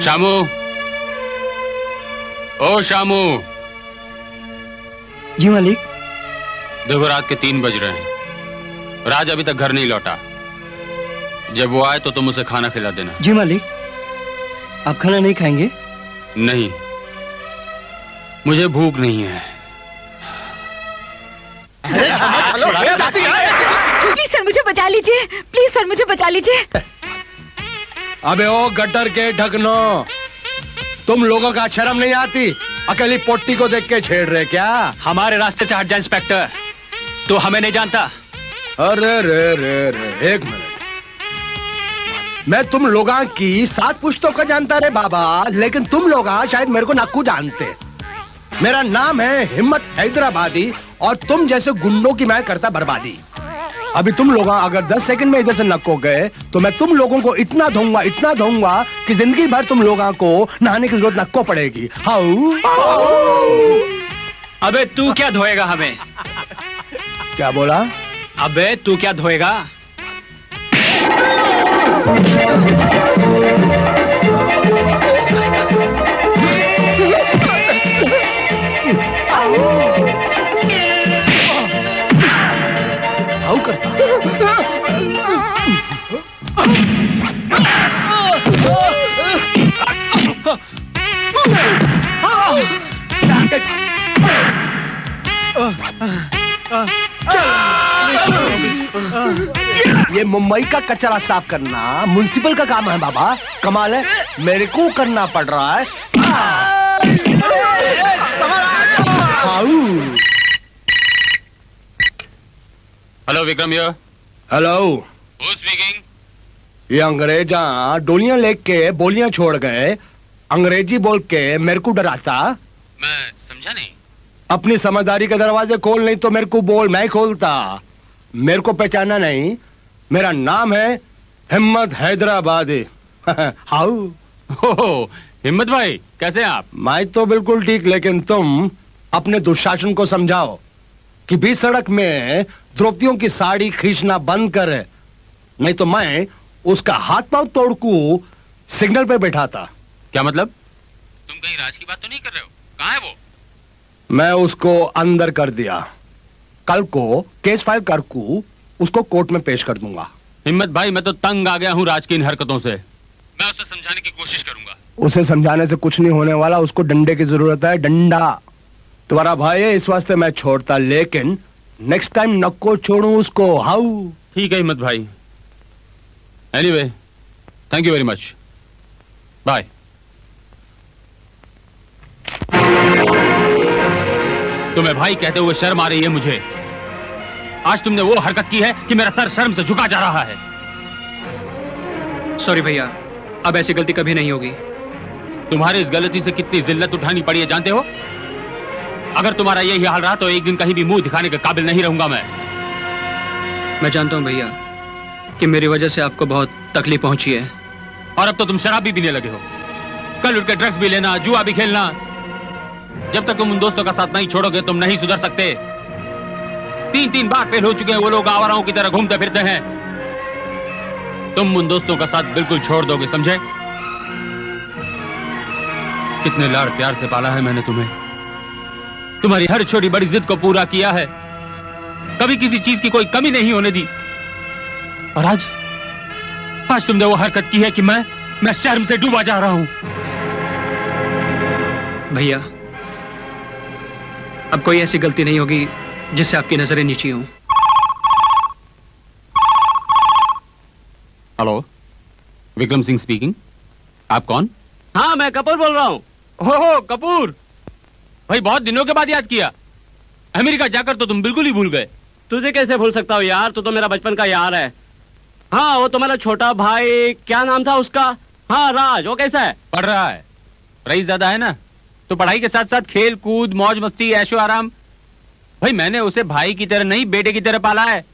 शामू, ओ शामू। जी मालिक। देखो रात के 3 बज रहे हैं, राज अभी तक घर नहीं लौटा। जब वो आए तो तुम उसे खाना खिला देना। जी मालिक। आप खाना नहीं खाएंगे? नहीं, मुझे भूख नहीं है। प्लीज सर मुझे बचा लीजिए, प्लीज सर मुझे बचा लीजिए। अबे ओ गटर के ढकनो, तुम लोगों का शर्म नहीं आती? अकेली पोट्टी को देख के छेड़ रहे क्या? हमारे रास्ते से हट जा इंस्पेक्टर, तो हमें नहीं जानता। अरे रे रे रे, एक मिनट। मैं तुम लोगों की 7 पुश्तों का जानता रे बाबा, लेकिन तुम लोग शायद मेरे को नाकू जानते। मेरा नाम है हिम्मत हैदराबादी और तुम जैसे गुंडों की मैं करता बर्बादी। अभी तुम लोग अगर 10 सेकंड में इधर से नक्को गए तो मैं तुम लोगों को इतना दूंगा कि जिंदगी भर तुम लोगों को नहाने की जरूरत नक्को पड़ेगी। हाउ? अबे तू क्या धोएगा हमें? क्या बोला? अबे तू क्या धोएगा? हाउ करता? ये मुंबई का कचरा साफ करना म्युनिसिपल का काम है बाबा। कमाल है, मेरे को करना पड़ रहा है। Hello Vikram here. Hello. Who speaking? ये अंग्रेजा डोलियां लेके बोलियां छोड़ गए, अंग्रेजी बोल के मेरे को डराता। मैं समझा नहीं। अपनी समझदारी के दरवाजे खोल, नहीं तो मेरे को बोल, मैं खोलता। मेरे को पहचाना नहीं? मेरा नाम है हिम्मत हैदराबादी। हाउ? हिम्मत भाई, कैसे आप? मैं तो बिल्कुल ठीक, लेकिन तुम अपने दुशासन को समझाओ कि बीच सड़क में द्रौपदियों की साड़ी खींचना बंद करे, नहीं तो मैं उसका हाथ पांव तोड़कू सिग्नल पे बैठा था। क्या मतलब? तुम कहीं राज की बात तो नहीं कर रहे हो? कहाँ है वो? मैं उसको अंदर कर दिया, कल को केस फाइल करकू उसको कोर्ट में पेश कर दूंगा। हिम्मत भाई, मैं तो तंग आ गया हूँ राज की इन हरकतों से। मैं उसे समझाने की कोशिश करूंगा। उसे समझाने से कुछ नहीं होने वाला, उसको डंडे की जरूरत है, डंडा। तुम्हारा भाई है, इस वास्ते मैं छोड़ता, लेकिन नेक्स्ट टाइम नक्को छोड़ू उसको। हाउ? ठीक है हिम्मत भाई। Anyway, thank you very much, bye. तुम्हें भाई कहते हुए शर्म आ रही है मुझे। आज तुमने वो हरकत की है कि मेरा सर शर्म से झुका जा रहा है। सॉरी भैया, अब ऐसी गलती कभी नहीं होगी। तुम्हारी इस गलती से कितनी जिल्लत उठानी पड़ी है जानते हो? अगर तुम्हारा यही हाल रहा तो एक दिन कहीं भी मुंह दिखाने के काबिल नहीं रहूंगा मैं। मैं जानता हूं भैया कि मेरी वजह से आपको बहुत तकलीफ पहुंची है। और अब तो तुम शराब भी पीने लगे हो, कल उठ के ड्रग्स भी लेना, जुआ भी खेलना। जब तक तुम उन दोस्तों का साथ नहीं छोड़ोगे तुम नहीं सुधर सकते। 3-3 बार फेल हो चुके हैं वो लोग, आवाराओं की तरह घूमते फिरते हैं। तुम उन दोस्तों का साथ बिल्कुल छोड़ दोगे, समझे? कितने लाड़ प्यार से पाला है मैंने तुम्हें, तुम्हारी हर छोटी बड़ी जिद को पूरा किया है, कभी किसी चीज की कोई कमी नहीं होने दी। और आज तुमने वो हरकत की है कि मैं शर्म से डूबा जा रहा हूं। भैया, अब कोई ऐसी गलती नहीं होगी जिससे आपकी नजरें नीची हों। Hello, Vikram Singh speaking. आप कौन? हाँ, मैं कपूर बोल रहा हूँ। हो कपूर भाई, बहुत दिनों के बाद याद किया। अमेरिका जाकर तो तुम बिल्कुल ही भूल गए। तुझे कैसे भूल सकता हूँ यार, तू तो मेरा बचपन का यार है। हाँ, वो तुम्हारा छोटा भाई, क्या नाम था उसका? हाँ, राज, वो कैसा है? पढ़ रहा है, रईस दादा है ना, तो पढ़ाई के साथ साथ खेल कूद मौज मस्ती ऐशो आराम। भाई मैंने उसे भाई की तरह नहीं बेटे की तरह पाला है।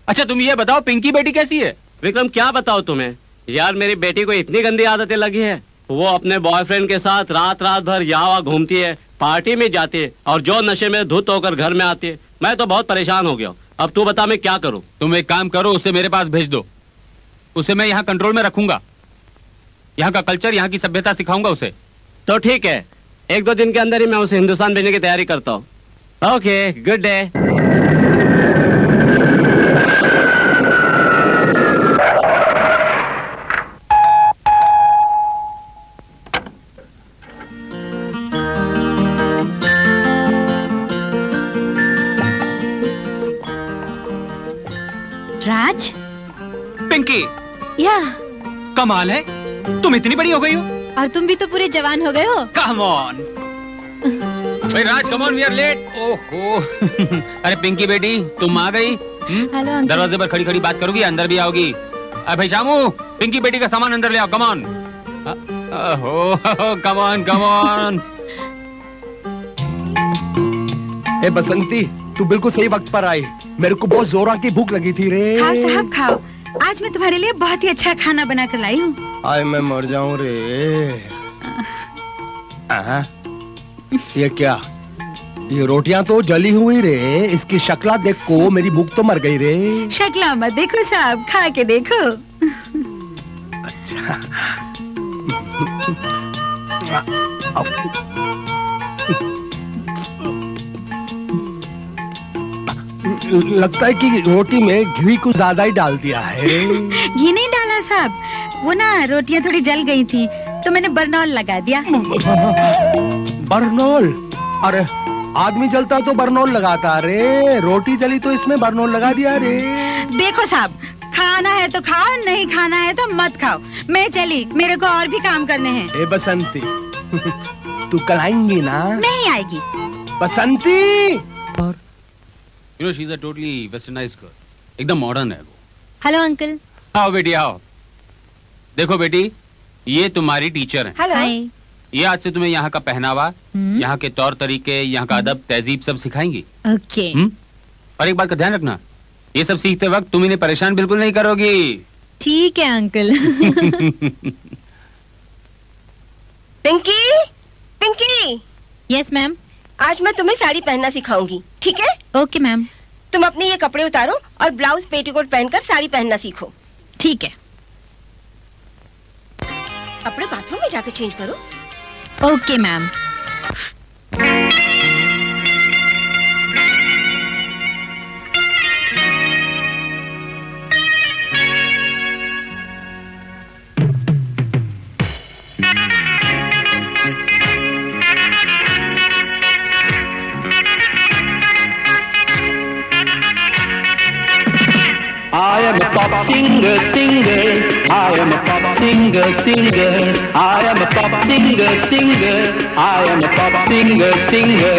अच्छा तुम ये बताओ, पिंकी बेटी कैसी है? विक्रम क्या बताओ तुम्हें यार, मेरी बेटी को इतनी गंदी आदतें लगी है। वो अपने बॉयफ्रेंड के साथ रात भर यहाँ घूमती है, पार्टी में जाती है और जो नशे में धुत होकर घर में आती है। मैं तो बहुत परेशान हो गया हूँ। अब तू बता मैं क्या करूँ? तुम एक काम करो, उसे मेरे पास भेज दो, उसे मैं यहाँ कंट्रोल में रखूंगा। यहाँ का कल्चर, यहाँ की सभ्यता सिखाऊंगा उसे। तो ठीक है, 1-2 दिन के अंदर ही मैं उसे हिंदुस्तान भेजने की तैयारी करता हूँ। Okay, good day. Raj, Pinky, या कमाल है, तुम इतनी बड़ी हो गई हो। और तुम भी तो पूरे जवान हो गए हो। Come on. भाई Raj, come on, we are late. ओहो। अरे पिंकी बेटी, तुम आ गई। Hello uncle. दरवाजे पर खड़ी खड़ी बात करोगी, अंदर भी आओगी? अरे भाई शामू, पिंकी बेटी का सामान अंदर ले आओ, come on. Come on, come on. ए बसंती, तू बिल्कुल सही वक्त पर आई। मेरे को बहुत जोरा की भूख लगी थी रे। खाओ साहब खाओ, आज मैं तुम्हारे लिए बहुत ही अच्छा खाना बना कर लाई हूँ। आए मैं मर जाऊं रे। ये क्या? ये रोटियां तो जली हुई रे। इसकी शक्ला देख को मेरी भूख तो मर गई रे। शक्ला मत देखो साहब, खा के देखो। अच्छा। लगता है कि रोटी में घी कुछ ज्यादा ही डाल दिया है। घी नहीं डाला साहब, वो ना रोटियां थोड़ी जल गई थी तो मैंने बरनौल लगा दिया। बरनौल? अरे आदमी जलता तो बरनौल लगाता रे, रोटी जली तो इसमें बरनौल लगा दिया रे। देखो साहब, खाना है तो खाओ, नहीं खाना है तो मत खाओ। मैं चली, मेरे को और भी काम करने हैं। ए बसंती, तू कल आएंगी ना? नहीं आएगी। बसंती। You know, she's a totally westernized girl. एकदम मॉडर्न है वो। Hello uncle. आओ बेटी आओ। देखो बेटी, ये तुम्हारी टीचर हैं। हेलो। ये आज से तुम्हें यहाँ का पहनावा, यहाँ के तौर तरीके, यहाँ का अदब तहजीब सब सिखाएंगी। ओके। और एक बात का ध्यान रखना, ये सब सीखते वक्त तुम इन्हें परेशान बिल्कुल नहीं करोगी। ठीक है uncle. Pinky, Pinky. Yes ma'am. आज मैं तुम्हें साड़ी पहनना सिखाऊंगी, ठीक है? Okay ma'am. तुम अपने ये कपड़े उतारो और ब्लाउज पेटीकोट पहनकर साड़ी पहनना सीखो। ठीक है। कपड़े बाथरूम में जाकर चेंज करो। Okay ma'am. I am a pop singer, singer. I am a pop singer, singer. I am a pop singer, singer. I am a pop singer, singer.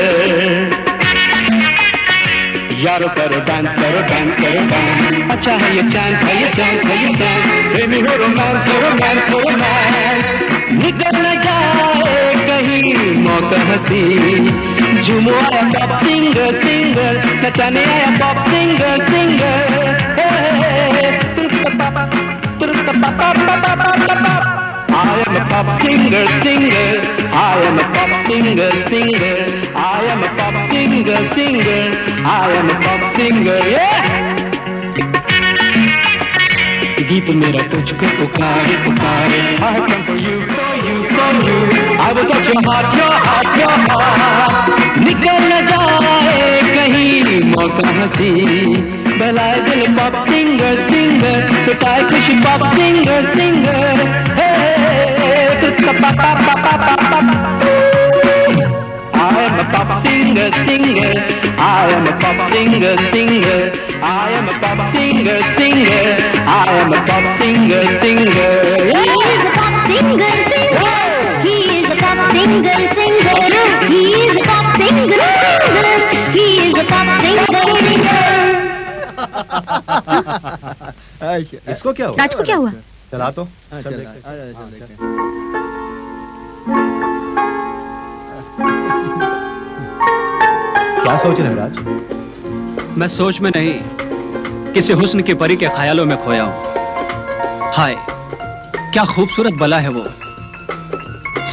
यारो करो डांस, करो डांस, करो डांस। अच्छा है ये चांस, है ये चांस, है ये चांस। प्रेमी हो रोमांस, हो रोमांस, हो रोमांस। निकल न जाए कहीं मौका हंसी। झूमो आया पॉप सिंगर, सिंगर। नचाने आया pop singer, singer. I am a pop singer, singer. I am a pop singer, singer. I am a pop singer, singer. I am a pop singer, yeah. गीत मेरा तुझको पुकारे पुकारे। I come for you, for you, for you. I will touch your heart, your heart, your heart. निकल न जाए कहीं मौका हंसी। बहलाए दिल पॉप सिंगर, सिंगर। पिटाए खुशी pop singer, singer. I am a pop singer, singer. I am a pop singer, singer. I am a pop singer, singer. I am a pop singer, singer. He is a pop singer, singer. He is a pop singer, singer. He is a pop singer, singer. He is a pop singer, singer. इसको क्या हुआ? राज को क्या हुआ? चला तो। क्या सोच रहे हैं राज? मैं सोच में नहीं, किसी हुस्न की परी के ख्यालों में खोया हूं। हाय, क्या खूबसूरत बला है वो।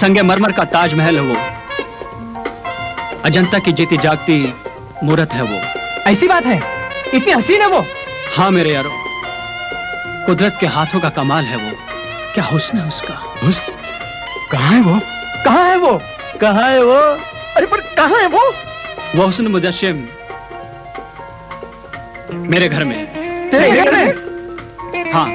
संगे मरमर का ताजमहल है वो। अजंता की जीती जागती मूरत है वो। ऐसी बात है? इतनी हसीन है वो? हाँ मेरे यारो, कुदरत के हाथों का कमाल है वो। क्या हुस्न है उसका। कहाँ है वो? कहाँ है वो? कहाँ है वो? अरे पर कहाँ है वो? वो हुस्न मुजस्सिम मेरे घर में। तेरे घर में? हाँ,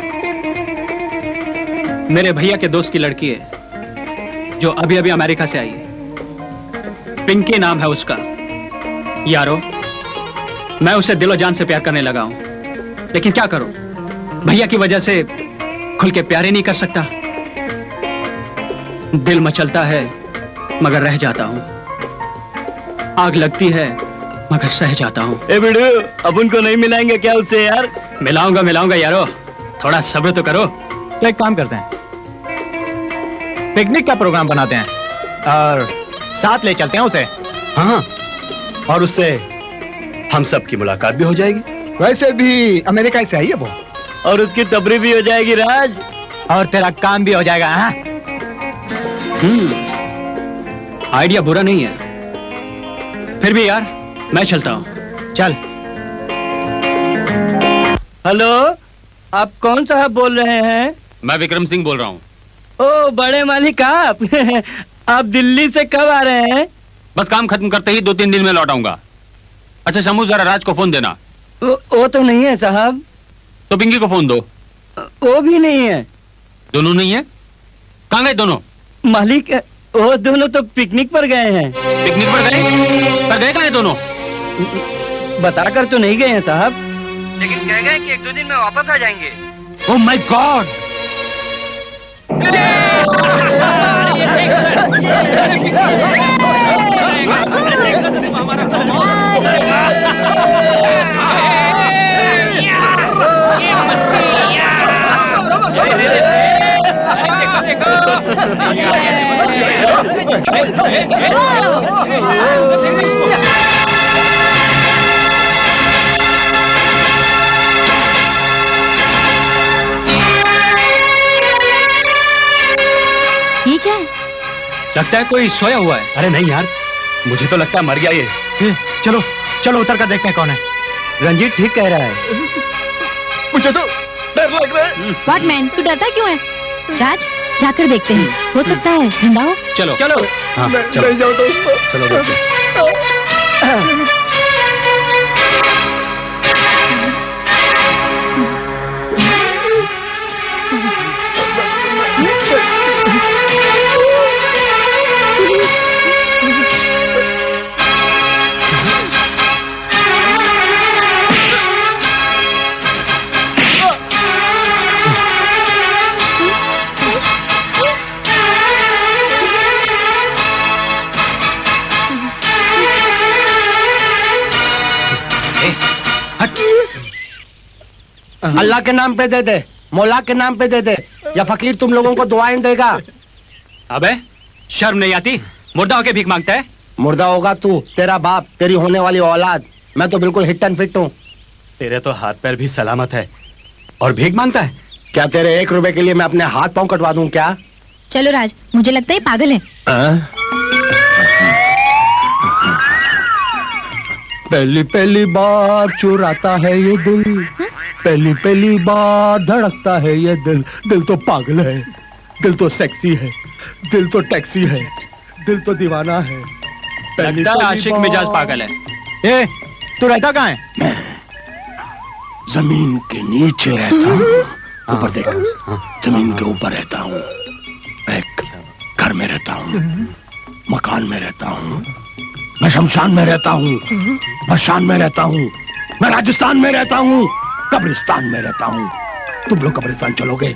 मेरे भैया के दोस्त की लड़की है जो अभी अभी अमेरिका से आई है। पिंकी नाम है उसका। यारो, मैं उसे दिलो जान से प्यार करने लगा हूं, लेकिन क्या करूं, भैया की वजह से खुल के प्यार ही नहीं कर सकता। दिल मचलता है मगर रह जाता हूं, आग लगती है मगर सह जाता हूं। ए बिडू, अब उनको नहीं मिलाएंगे क्या उससे यार? मिलाऊंगा यारो, थोड़ा सब्र तो करो। तो एक काम करते हैं, पिकनिक का प्रोग्राम बनाते हैं और साथ ले चलते हैं उसे। हाँ, और उससे हम सब की मुलाकात भी हो जाएगी। वैसे भी अमेरिका से आई है वो। और उसकी तबरी भी हो जाएगी राज। और तेरा काम भी हो जाएगा। हाँ, आइडिया बुरा नहीं है, फिर भी यार मैं चलता हूं। चल। हेलो, आप कौन साहब बोल रहे हैं? मैं विक्रम सिंह बोल रहा हूँ। ओ बड़े मालिक आप आप दिल्ली से कब आ रहे हैं? बस काम खत्म करते ही 2-3 दिन में लौट आऊंगा। अच्छा शमू, जरा राज को फोन देना। वो तो नहीं है साहब। तो पिंकी को फोन दो। वो भी नहीं है। दोनों नहीं है? कहाँ गए दोनों? मालिक, वो दोनों तो पिकनिक पर गए हैं। पिकनिक पर गए? पर गए कहाँ हैं दोनों? बताकर तो नहीं गए हैं साहब, लेकिन कह गए कि 1-2 दिन में वापस आ जाएंगे। Oh my God! ये क्या है? लगता है कोई सोया हुआ है। अरे नहीं यार, मुझे तो लगता है मर गया ये। चलो चलो उतर कर देखते हैं कौन है। रंजीत ठीक कह रहा है। मुझे तो डर लग रहा है। व्हाट मैन, तू डरता क्यों है? राज, जाकर देखते हैं, हो सकता है जिंदा हो। चलो चलो। हाँ, ले जाओ दोस्तों। चलो देखते हैं। अल्लाह के नाम पे दे दे, मौला के नाम पे दे दे, या फकीर तुम लोगों को दुआएं देगा। अबे शर्म नहीं आती? मुर्दा होके भीख मांगता है। मुर्दा होगा तू, तेरा बाप, तेरी होने वाली औलाद। मैं तो बिल्कुल हिट एंड फिट हूँ। तेरे तो हाथ पैर भी सलामत है और भीख मांगता है। क्या तेरे 1 रुपए के लिए मैं अपने हाथ पांव कटवा दूं क्या? चलो राज, मुझे लगता है पागल है। पहली पहली बार चुराता है ये दिल, पहली पहली बार धड़कता है ये दिल। दिल तो पागल है, दिल तो सेक्सी है, दिल तो टैक्सी है, दिल तो दीवाना है। लगता है आशिक मिजाज पागल है। ए, तू रहता कहाँ है? जमीन के नीचे रहता हूँ। ऊपर देख, जमीन के ऊपर रहता हूँ। एक घर में रहता हूँ, मकान में रहता हूँ, मैं शमशान में रहता हूँ, मशान में रहता हूँ, मैं राजस्थान में रहता हूँ, कब्रिस्तान में रहता हूँ। तुम लोग कब्रिस्तान चलोगे?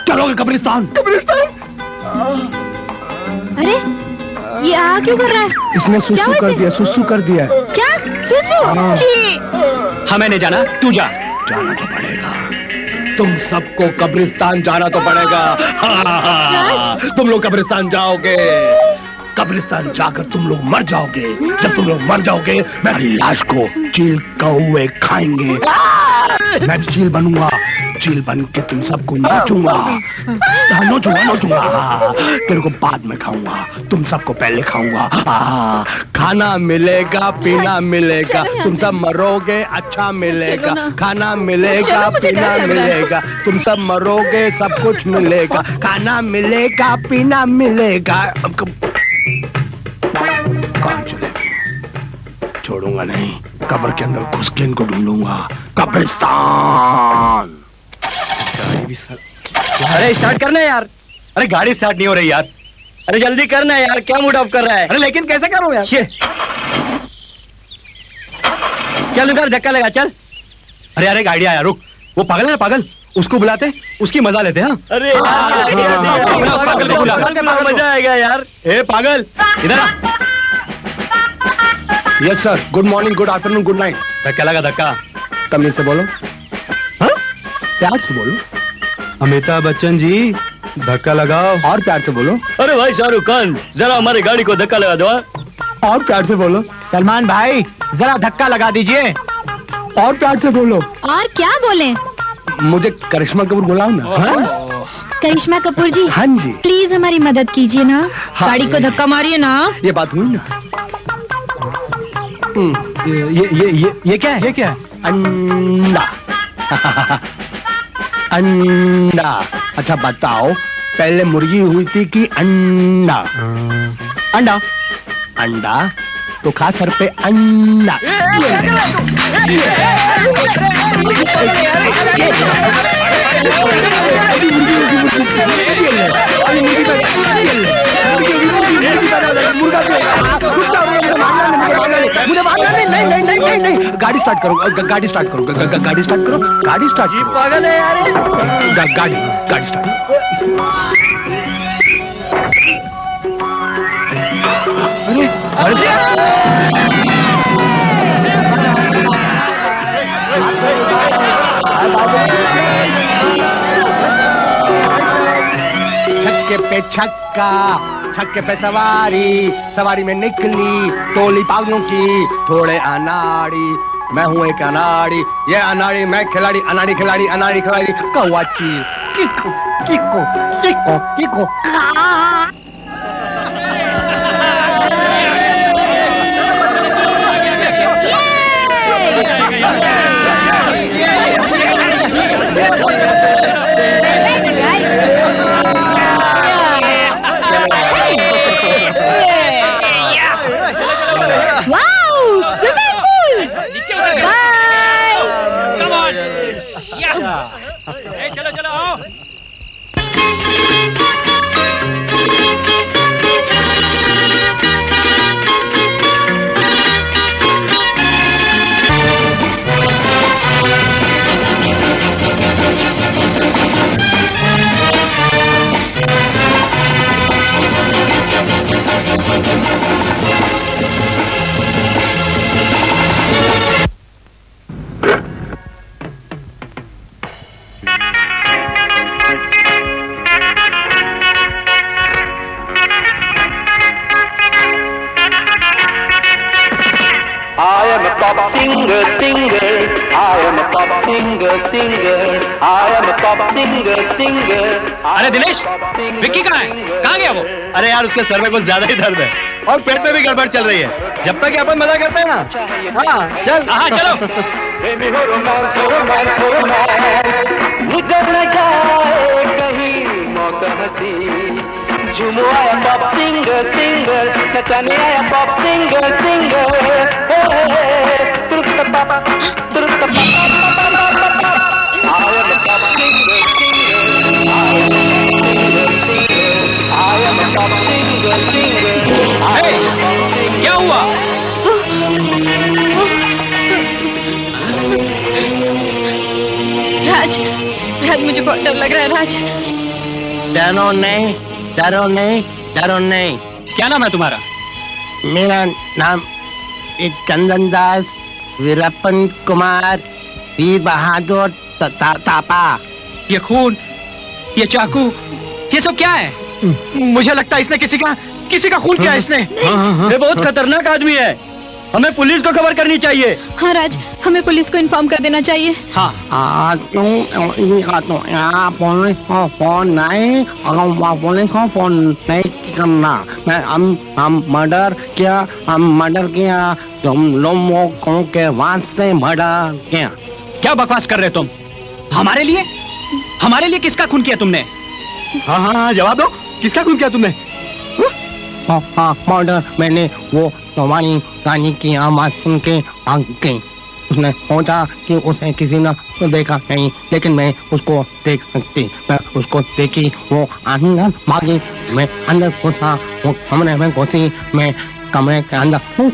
चलोगे कब्रिस्तान? कब्रिस्तान? अरे ये आ क्यों कर रहा है? इसने सुसु कर दिया, सुसु कर दिया। क्या सुसु? जी। हमें नहीं जाना, तू जा। जाना तो पड़ेगा, तुम सबको कब्रिस्तान जाना तो पड़ेगा। तुम लोग कब्रिस्तान जाओगे, कब्रिस्तान जाकर तुम लोग मर जाओगे। जब तुम लोग मर जाओगे, मेरी लाश को चील कौवे खाएंगे। मैं चील बनूंगा, चील बन के तुम सबको नोचूंगा, नोचूंगा। तेरे को बाद में खाऊंगा, तुम सबको पहले खाऊंगा। खाना मिलेगा, पीना मिलेगा, तुम सब मरोगे, अच्छा मिलेगा। खाना मिलेगा, पीना मिलेगा, तुम सब मरोगे, सब कुछ मिलेगा। खाना मिलेगा, पीना मिलेगा। कौन चलेगी? छोड़ूंगा नहीं, कब्र के अंदर घुस के इनको ढूंढूंगा। कब्रिस्तान। अरे स्टार्ट करना है यार। अरे गाड़ी स्टार्ट नहीं हो रही यार। अरे जल्दी करना है यार, क्या मूड ऑफ कर रहा है? अरे लेकिन कैसे करूं यार? चल उधर धक्का लगा, चल। अरे अरे गाड़ी आया, रुक। वो पागल है ना, पागल, उसको बुलाते, उसकी मजा लेते हैं। अरे मजा आएगा यार। ए पागल, इधर आ। Yes sir, good morning, good afternoon, good night. धक्का लगा, धक्का। तमीज से बोलो, प्यार से बोलो। अमिताभ बच्चन जी, धक्का लगाओ। और प्यार से बोलो। अरे भाई शाहरुख खान, जरा हमारी गाड़ी को धक्का लगा दो। और प्यार से बोलो। सलमान भाई, जरा धक्का लगा दीजिए। और प्यार से बोलो। और क्या बोले? मुझे करिश्मा कपूर बुलाओ ना। करिश्मा कपूर जी, हाँ जी, प्लीज हमारी मदद कीजिए ना। हाँ, गाड़ी को धक्का मारिए ना। ये बात हुई ना। ये क्या है? ये क्या है? अंडा। अंडा। अच्छा बताओ, पहले मुर्गी हुई थी कि अंडा? अंडा। अंडा तो खा सर पे अंडा। मुझे मारना नहीं। गाड़ी स्टार्ट करो, गाड़ी स्टार्ट करो, गाड़ी स्टार्ट करो, गाड़ी स्टार्ट करो। पागल है यार। गाड़ी स्टार्ट। छक्के पे छक्का, छक्के पे सवारी, सवारी में निकली टोली पागलों की, थोड़े अनाड़ी। मैं हूँ एक अनाड़ी, ये अनाड़ी, मैं खिलाड़ी, अनाड़ी खिलाड़ी, अनाड़ी खिलाड़ी। कौवाची किको किको किको किको। चलो चलो आओ। I am a pop singer, singer. I am a pop singer, singer. I am a pop singer, singer. अरे दिनेश, विक्की कहाँ है? कहाँ गया वो? अरे यार उसके सर में कुछ ज्यादा ही दर्द है और पेट में भी गड़बड़ चल रही है। जब तक अपन मजा करते हैं ना। हाँ चल। हाँ चलो। निकल न जाए कहीं मौका हंसी। झूमो आया पॉप सिंगर, सिंगर। नचाने आया पॉप सिंगर, सिंगर। तुरंत पापा, तुरंत पापा। I am a pop singer, singer. I am a pop singer, singer. क्या हुआ? राज, राज मुझे बहुत डर लग रहा है। राज, डरो नहीं, डरो नहीं, डरो नहीं। क्या नाम है तुम्हारा? मेरा नाम चंदन दास, वीरप्पन कुमार, वीर बहादुर तापा। ये खून, ये चाकू, ये सब क्या है? मुझे लगता है इसने किसी का खून किया है इसने। ये बहुत खतरनाक आदमी है। हमें पुलिस को खबर करनी चाहिए। हाँ राज, हमें पुलिस को इन्फॉर्म कर देना चाहिए। हाँ पुलिस को फोन नहीं करना। हम मर्डर किया तुम लोगों के वास्ते मर्डर किया। क्या बकवास कर रहे तुम? हमारे लिए किसका खून किया तुमने? हाँ जवाब दो, किसका खून किया तुमने? मर्डर मैंने वो तुम्हारी रानी की आवाज सुन के भाग गई। उसने सोचा कि उसे किसी ने तो देखा नहीं, लेकिन मैं उसको देख सकती। मैं उसको देखी, वो अंदर भागी, मैं अंदर घुसा, वो कमरे में घुसी, मैं कमरे के अंदर घुस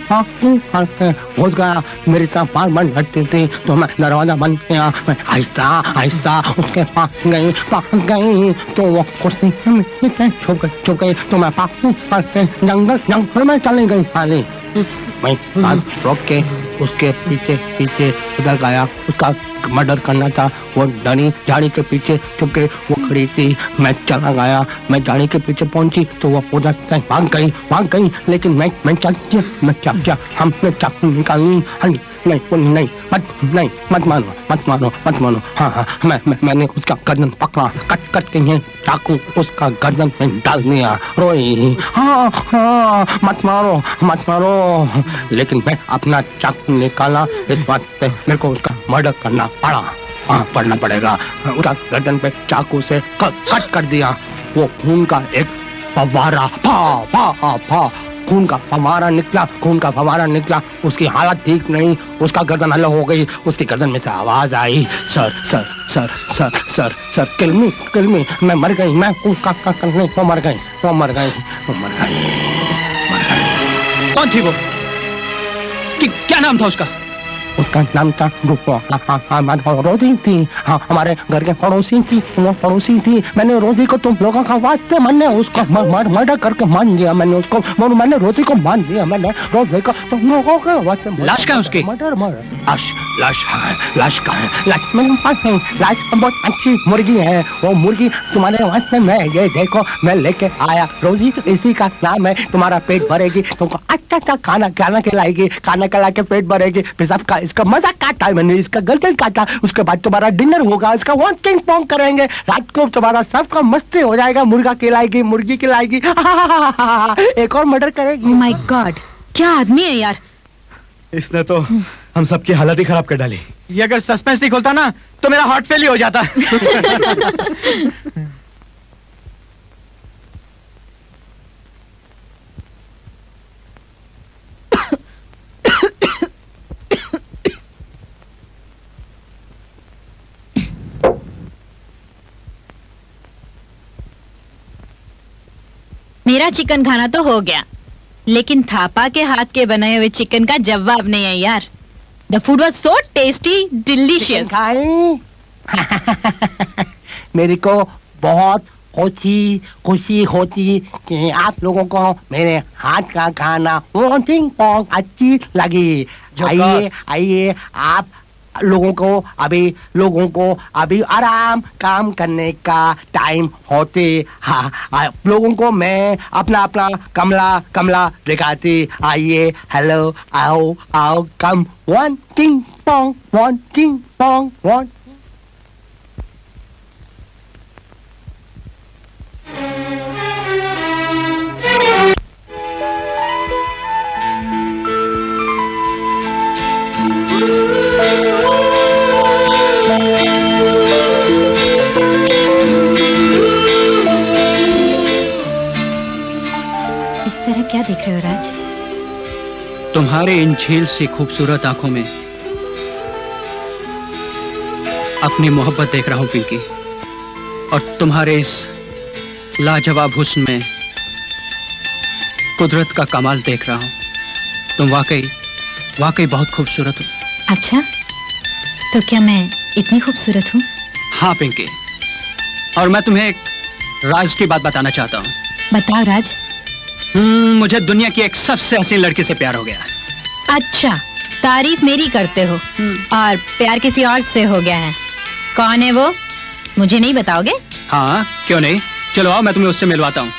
गया। मेरी तरफ बार बार हटती थी तो मैं दरवाजा बंद किया। मैं आहिस्ता उसके पास गई तो वो कुर्सी छुप गई तो मैं जंगल में चली गई साली। मैं रोक के उसके पीछे उधर गया। उसका मर्डर करना था। वो डरी झाड़ी के पीछे छुप के वो खड़ी थी। मैं चला गया, मैं झाड़ी के पीछे पहुंची तो वो उधर से भाग गई। लेकिन मैं हमने चाकू निकाली। नहीं मत मानो। हाँ मैंने उसका गर्दन पकड़ा, कट के चाकू उसका गर्दन में डाल दिया। रोई हाँ मत मारो। लेकिन मैं अपना चाकू निकाला, इस बात से मेरे को उसका मर्डर करना पड़ना पड़ेगा। उसका गर्दन पे चाकू से कट कर दिया। वो खून का एक फव्वारा खून का फव्वारा निकला। उसकी हालत ठीक नहीं, उसका गर्दन अलग हो गई। उसकी गर्दन में से आवाज आई, सर किल मी। मैं मर गई। वो मर गई। कौन थी वो? क्या नाम था उसका? उसका नाम था रोजी थी। हाँ हमारे घर के पड़ोसी थी। वो पड़ोसी थी। मैंने रोजी को तुम लोगों का वास्ते मैंने उसको मर्डर करके मान दिया। मैंने रोजी को मान दिया। मैंने रोजी को तुम लोगों का वास्ते। लाश कहाँ है उसकी? मर्डर लाश कहाँ है? लाश मेरे पास नहीं। लाश बहुत अच्छी मुर्गी है। वो मुर्गी तुम्हारे वास्ते मैं ये देखो मैं लेके आया। रोजी इसी का नाम है। तुम्हारा पेट भरेगी, तुमको अच्छा खाना खिलाएगी। खाना खिला के पेट भरेगी। पेशाब का इसका मजा काटा है मैंने, इसका गर्दन काटा। उसके बाद तुम्हारा डिनर होगा, इसका वॉकिंग पॉन्ग करेंगे। रात को तुम्हारा सबका मस्ती हो जाएगा। मुर्गी खिलाएगी। एक और मर्डर करेगी। माय गॉड, क्या आदमी है यार। इसने तो हम सबकी हालत ही खराब कर डाली। ये अगर सस्पेंस नहीं खोलता ना तो मेरा हार्ट फेल ही हो जाता। मेरा चिकन खाना तो हो गया, लेकिन थापा के हाथ के बनाए हुए चिकन का जवाब नहीं है यार। The food was so tasty, delicious. मेरे को बहुत खुशी होती कि आप लोगों को मेरे हाथ का खाना वॉकिंग पॉन्ग अच्छी लगी। आइए आप लोगों को अभी आराम काम करने का टाइम होते। हाँ आप लोगों को मैं अपना कमला दिखाती। आइए हेलो आओ कम वॉकिंग पॉन्ग। क्या देख रहे हो राज? तुम्हारे इन झील सी खूबसूरत आंखों में अपनी मोहब्बत देख रहा हूं पिंकी, और तुम्हारे इस लाजवाब हुस्न में कुदरत का कमाल देख रहा हूं। तुम वाकई बहुत खूबसूरत हो। अच्छा, तो क्या मैं इतनी खूबसूरत हूँ? हाँ पिंकी, और मैं तुम्हें एक राज की बात बताना चाहता हूँ। बताओ राज। मुझे दुनिया की एक सबसे हसीन लड़की से प्यार हो गया। अच्छा, तारीफ मेरी करते हो और प्यार किसी और से हो गया है। कौन है वो? मुझे नहीं बताओगे? हाँ क्यों नहीं, चलो आओ मैं तुम्हें उससे मिलवाता हूँ।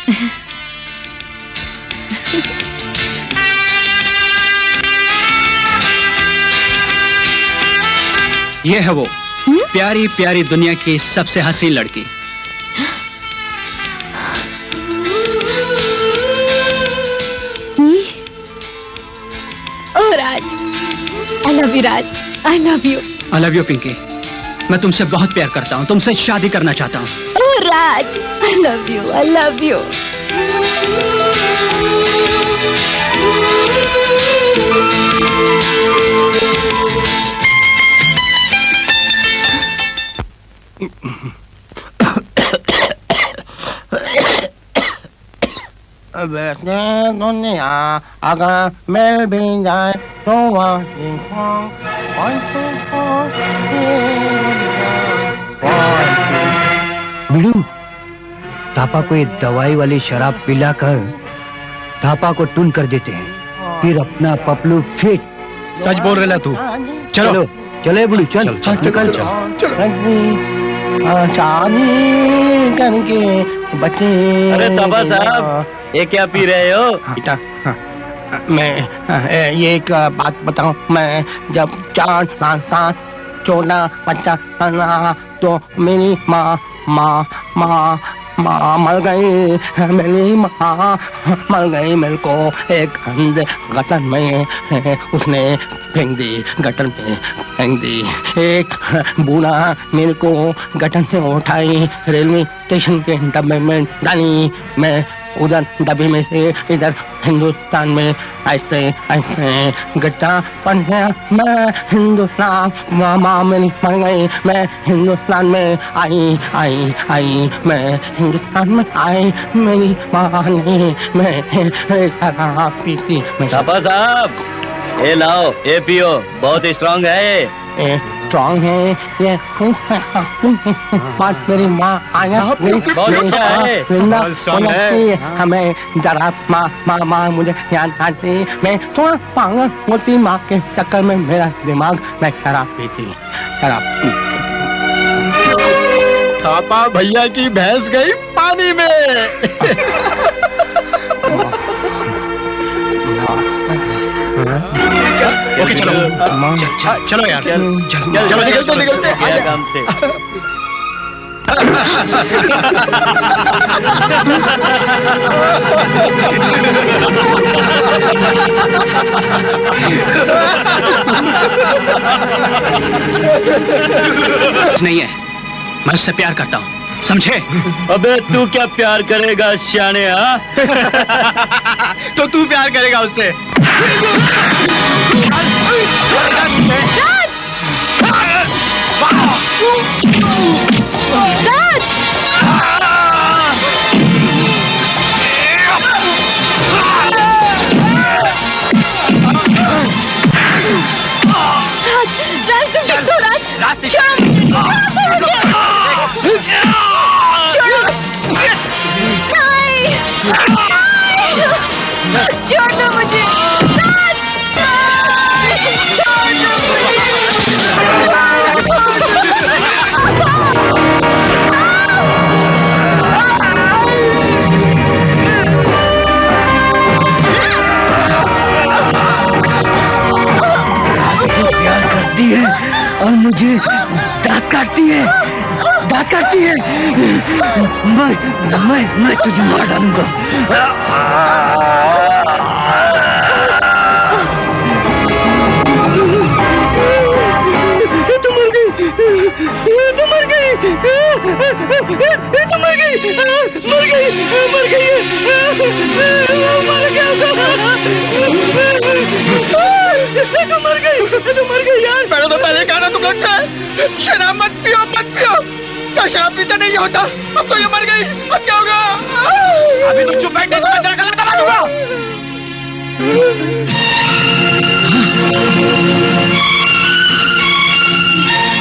ये है वो प्यारी प्यारी दुनिया की सबसे हसीन लड़की। ओ Raj, I love you Raj, I love you. I love you Pinky, मैं तुमसे बहुत प्यार करता हूँ, तुमसे शादी करना चाहता हूँ। ओ Raj, I love you, I love you. वैसे दुनिया अगर मिल भी जाए तो वही बिड़ू, थापा को ये दवाई वाली शराब पिलाकर थापा को टून कर देते हैं, फिर अपना पपलू फिट। सच बोल रहे तू। चलो चले बुढ़ू, चल निकल शादी करके बच्चे। अरे थापा साहब, ये क्या पी रहे हो? बेटा, मैं ये एक बात बताऊं, मैं जब 4 साल का छोटा बच्चा था तो मेरी माँ मर गई। मेरी माँ मर गई, मेरे को एक अंधे गटर में उसने फेंक दी, गटर में फेंक दी। एक बूढ़ा मेरे को गटर से उठाई, रेलवे स्टेशन के डब्बे में डाली। मैं उधर डब्बे में से इधर हिंदुस्तान में ऐसे ऐसे गड्ढा पड़ गया। मैं हिंदुस्तान, माँ मेरी मर गई। मैं हिंदुस्तान में आई, मैं हिंदुस्तान में आई। मेरी माँ ने मैं शराब पीती। थापा साहब, ये लाओ, ये पियो, बहुत स्ट्रांग है। स्ट्रांग है ये। बात मेरी माँ आया, बहुत अच्छा है। हमें जरा माँ मुझे याद आती। मैं थोड़ा पागल होती माँ के चक्कर में, मेरा दिमाग मैं शराब पीती, शराब। थापा भैया की भैंस गई पानी में। ओके चलो चलो यार, चलो निकलते काम से। नहीं है, मैं उससे प्यार करता हूँ, समझे? अबे तू क्या प्यार करेगा श्याने? तो तू प्यार करेगा उससे? राज! राज! राज तुम ठीक हो? राज छोड़ दो मुझे। राज! छोड़ दो प्यार करती है और मुझे दांत काटती है, दांत काटती है। मैं तुझे मार डालूंगा। तू मर गई, तू मर गई, तू मर गई, मर गई, मर गई, मर गई यार। मैंने तो पहले कहा ना तुम लोग से शराब मत पियो, मत पियो। क्या शराब पीते नहीं होता? अब तो ये मर गई, अब क्या होगा? अभी तू चुप बैठ, तो मैं तेरा गला दबा दूंगा।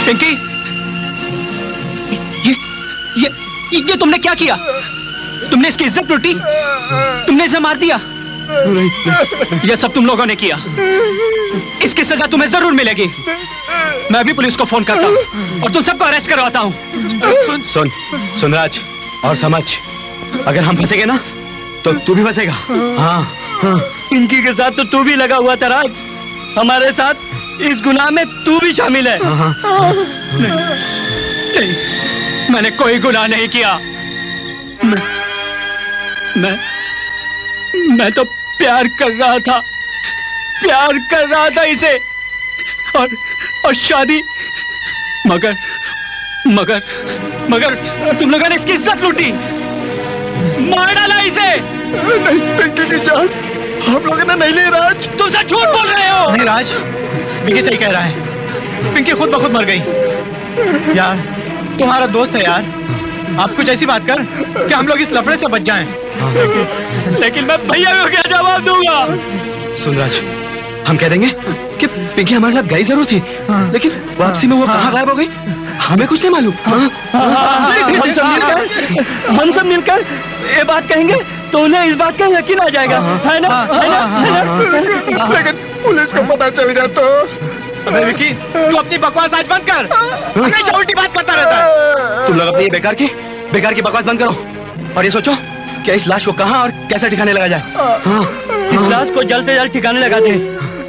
पिंकी, ये तुमने क्या किया? तुमने इसकी इज्जत लूटी, तुमने इसे मार दिया। यह सब तुम लोगों ने किया, इसकी सजा तुम्हें जरूर मिलेगी। मैं अभी पुलिस को फोन करता हूँ और तुम सबको अरेस्ट करवाता हूँ। सुन राज और समझ, अगर हम फंसेंगे ना तो तू भी फंसेगा। हाँ, पिंकी के साथ तो तू भी लगा हुआ था राज, हमारे साथ इस गुनाह में तू भी शामिल है। नहीं, मैंने कोई गुनाह नहीं किया। मैं तो प्यार कर रहा था इसे, और शादी। मगर तुम लोगों ने इसकी इज्जत लूटी, मार डाला इसे। नहीं पिंकी की जान हम लोगों ने नहीं ली राज। तुम सब झूठ बोल रहे हो। नहीं राज, पिंकी सही कह रहा है। पिंकी खुद ब खुद मर गई। यार तुम्हारा दोस्त है यार, आप कुछ ऐसी बात कर कि हम लोग इस लफड़े से बच जाएं। लेकिन मैं भैया को क्या जवाब दूंगा? सुन राज, हम कह देंगे कि पिंकी हमारे साथ गई जरूर थी, लेकिन वापसी में वो कहाँ गायब हो गई हमें कुछ नहीं मालूम। हम सब मिलकर ये बात कहेंगे तो उन्हें इस बात का यकीन आ जाएगा, है ना? लेकिन पुलिस को पता चल गया तो। अबे विकी, तू अपनी बकवास आज बंद कर, हमेशा उल्टी बात करता रहता है। तुम लोग अपनी बेकार की बकवास बंद करो और ये सोचो कि इस लाश को कहाँ और कैसे ठिकाने लगा जाए। इस लाश को जल्द से जल्द ठिकाने लगा दे,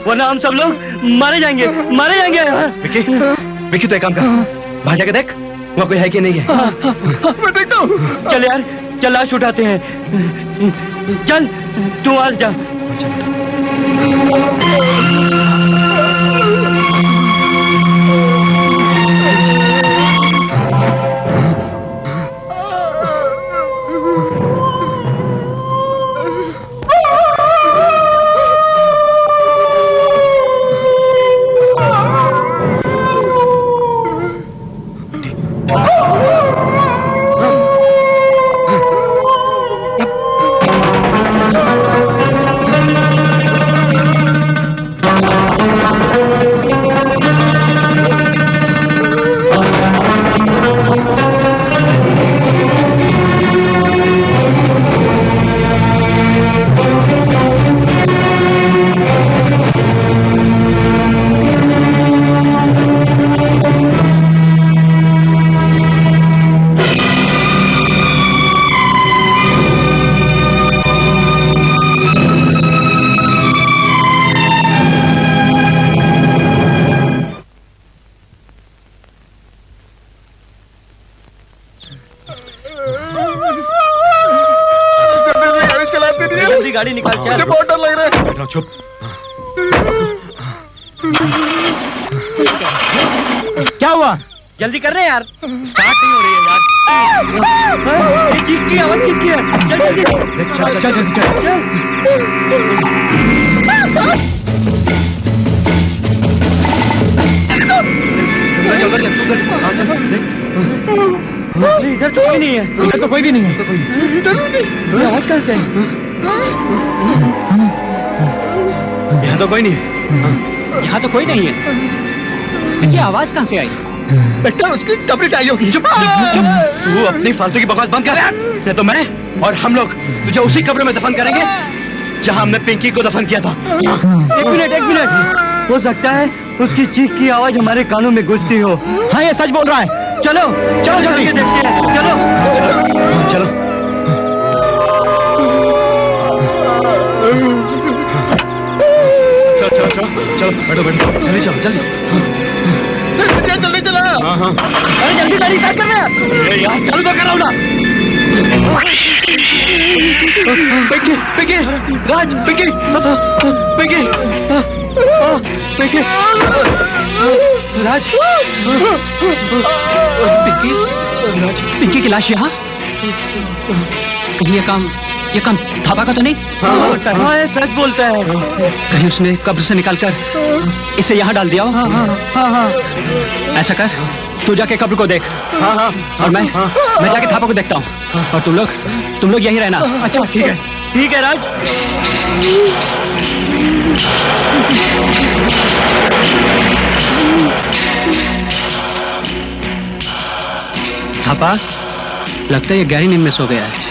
वरना हम सब लोग मारे जाएंगे। विकी तो एक काम कर, बाहर जाके देख वहाँ कोई है कि नहीं है। मैं देखता हूँ। चल यार, चल लाश उठाते हैं। चल तू आज जा। गाड़ी निकाल। मुझे बहुत डर लग रहा है। बैठो, चुप। क्या हुआ? जल्दी कर रहे हैं यार। स्टार्ट नहीं हो रही है यार। ये चीख की आवाज किसकी है? चल जल्दी। चल जल्दी इधर तो कोई नहीं है। इधर तो कोई भी नहीं है। इधर आवाज कहाँ से है? यहाँ तो कोई नहीं है। यहाँ तो कोई नहीं है। ये आवाज कहाँ से आई? बेटा उसकी कब्र से आई होगी। चुप चुप। तू अपनी फालतू की बकवास बंद कर, नहीं तो मैं और हम लोग तुझे उसी कब्र में दफन करेंगे जहाँ हमने पिंकी को दफन किया था। एक मिनट। हो सकता है उसकी चीख की आवाज हमारे कानों में घुसती हो। हाँ ये सच बोल रहा है। चलो जल्दी देखते हैं। चलो बैठो जल्दी चलो जल्दी चला। अरे जल्दी गाड़ी स्टार्ट कर रहे यार चलो तो कराओ ना। पिंकी राज पिंकी राज पिंकी की लाश यहाँ? कहीं ये काम थापा का तो नहीं? हाँ ये सच बोलता है। कहीं उसने कब्र से निकालकर इसे यहाँ डाल दिया हो? हाँ। ऐसा कर, तू जाके कब्र को देख। हाँ। और मैं जाके थापा को देखता हूँ। और तुम लोग यहीं रहना। अच्छा ठीक है राज। थापा, लगता है ये गहरी नींद में सो गया है।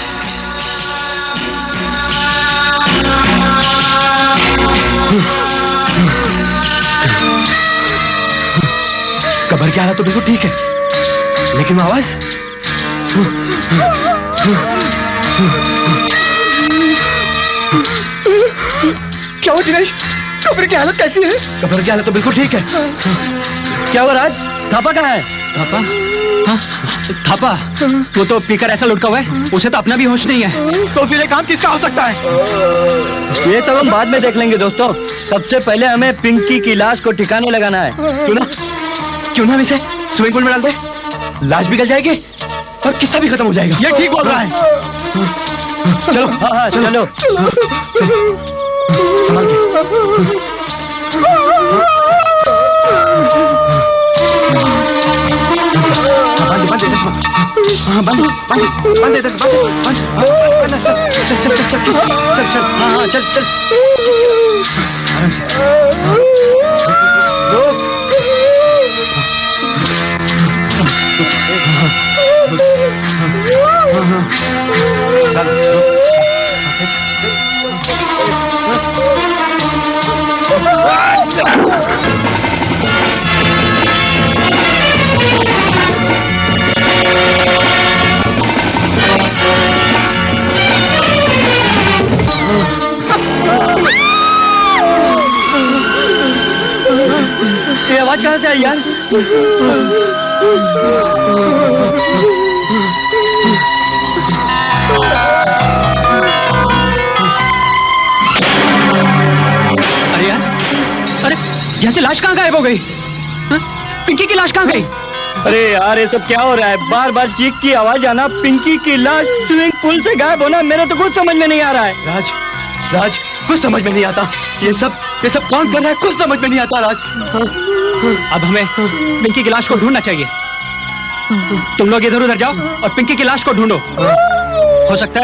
कब्र की हालत तो बिल्कुल ठीक है, लेकिन आवाज क्या हुआ दिनेश? कब्र की हालत कैसी है? कब्र की हालत तो बिल्कुल ठीक है। क्या हुआ राज? थापा कहाँ है? थापा? हाँ, थापा वो तो पीकर ऐसा लुढ़का हुआ है, उसे तो अपना भी होश नहीं है। तो फिर ये काम किसका हो सकता है? ये सब हम बाद में देख लेंगे दोस्तों। सबसे पहले हमें पिंकी की लाश को ठिकाने लगाना है। क्यों ना हम इसे स्विमिंग पूल में डाल दे? लाश भी गल जाएगी और किस्सा भी खत्म हो जाएगा। ये ठीक बोल रहा है। चलो हाँ चलो संभाल के। बंद इधर से बंद इधर से बंद। चल चल चल चल चल चल हाँ चल चल आराम से। ये आवाज कहाँ से आई यार? अरे यार, अरे यहाँ से लाश कहाँ गायब हो गई? पिंकी की लाश कहाँ गई? अरे यार ये सब क्या हो रहा है? बार बार चीख की आवाज आना, पिंकी की लाश स्विमिंग पूल से गायब होना, मेरे तो कुछ समझ में नहीं आ रहा है। राज कुछ समझ में नहीं आता। ये सब कौन कर रहा है? कुछ समझ में नहीं आता राज। अब हमें पिंकी की लाश को ढूंढना चाहिए। तुम लोग इधर उधर जाओ और पिंकी की लाश को ढूंढो। हो सकता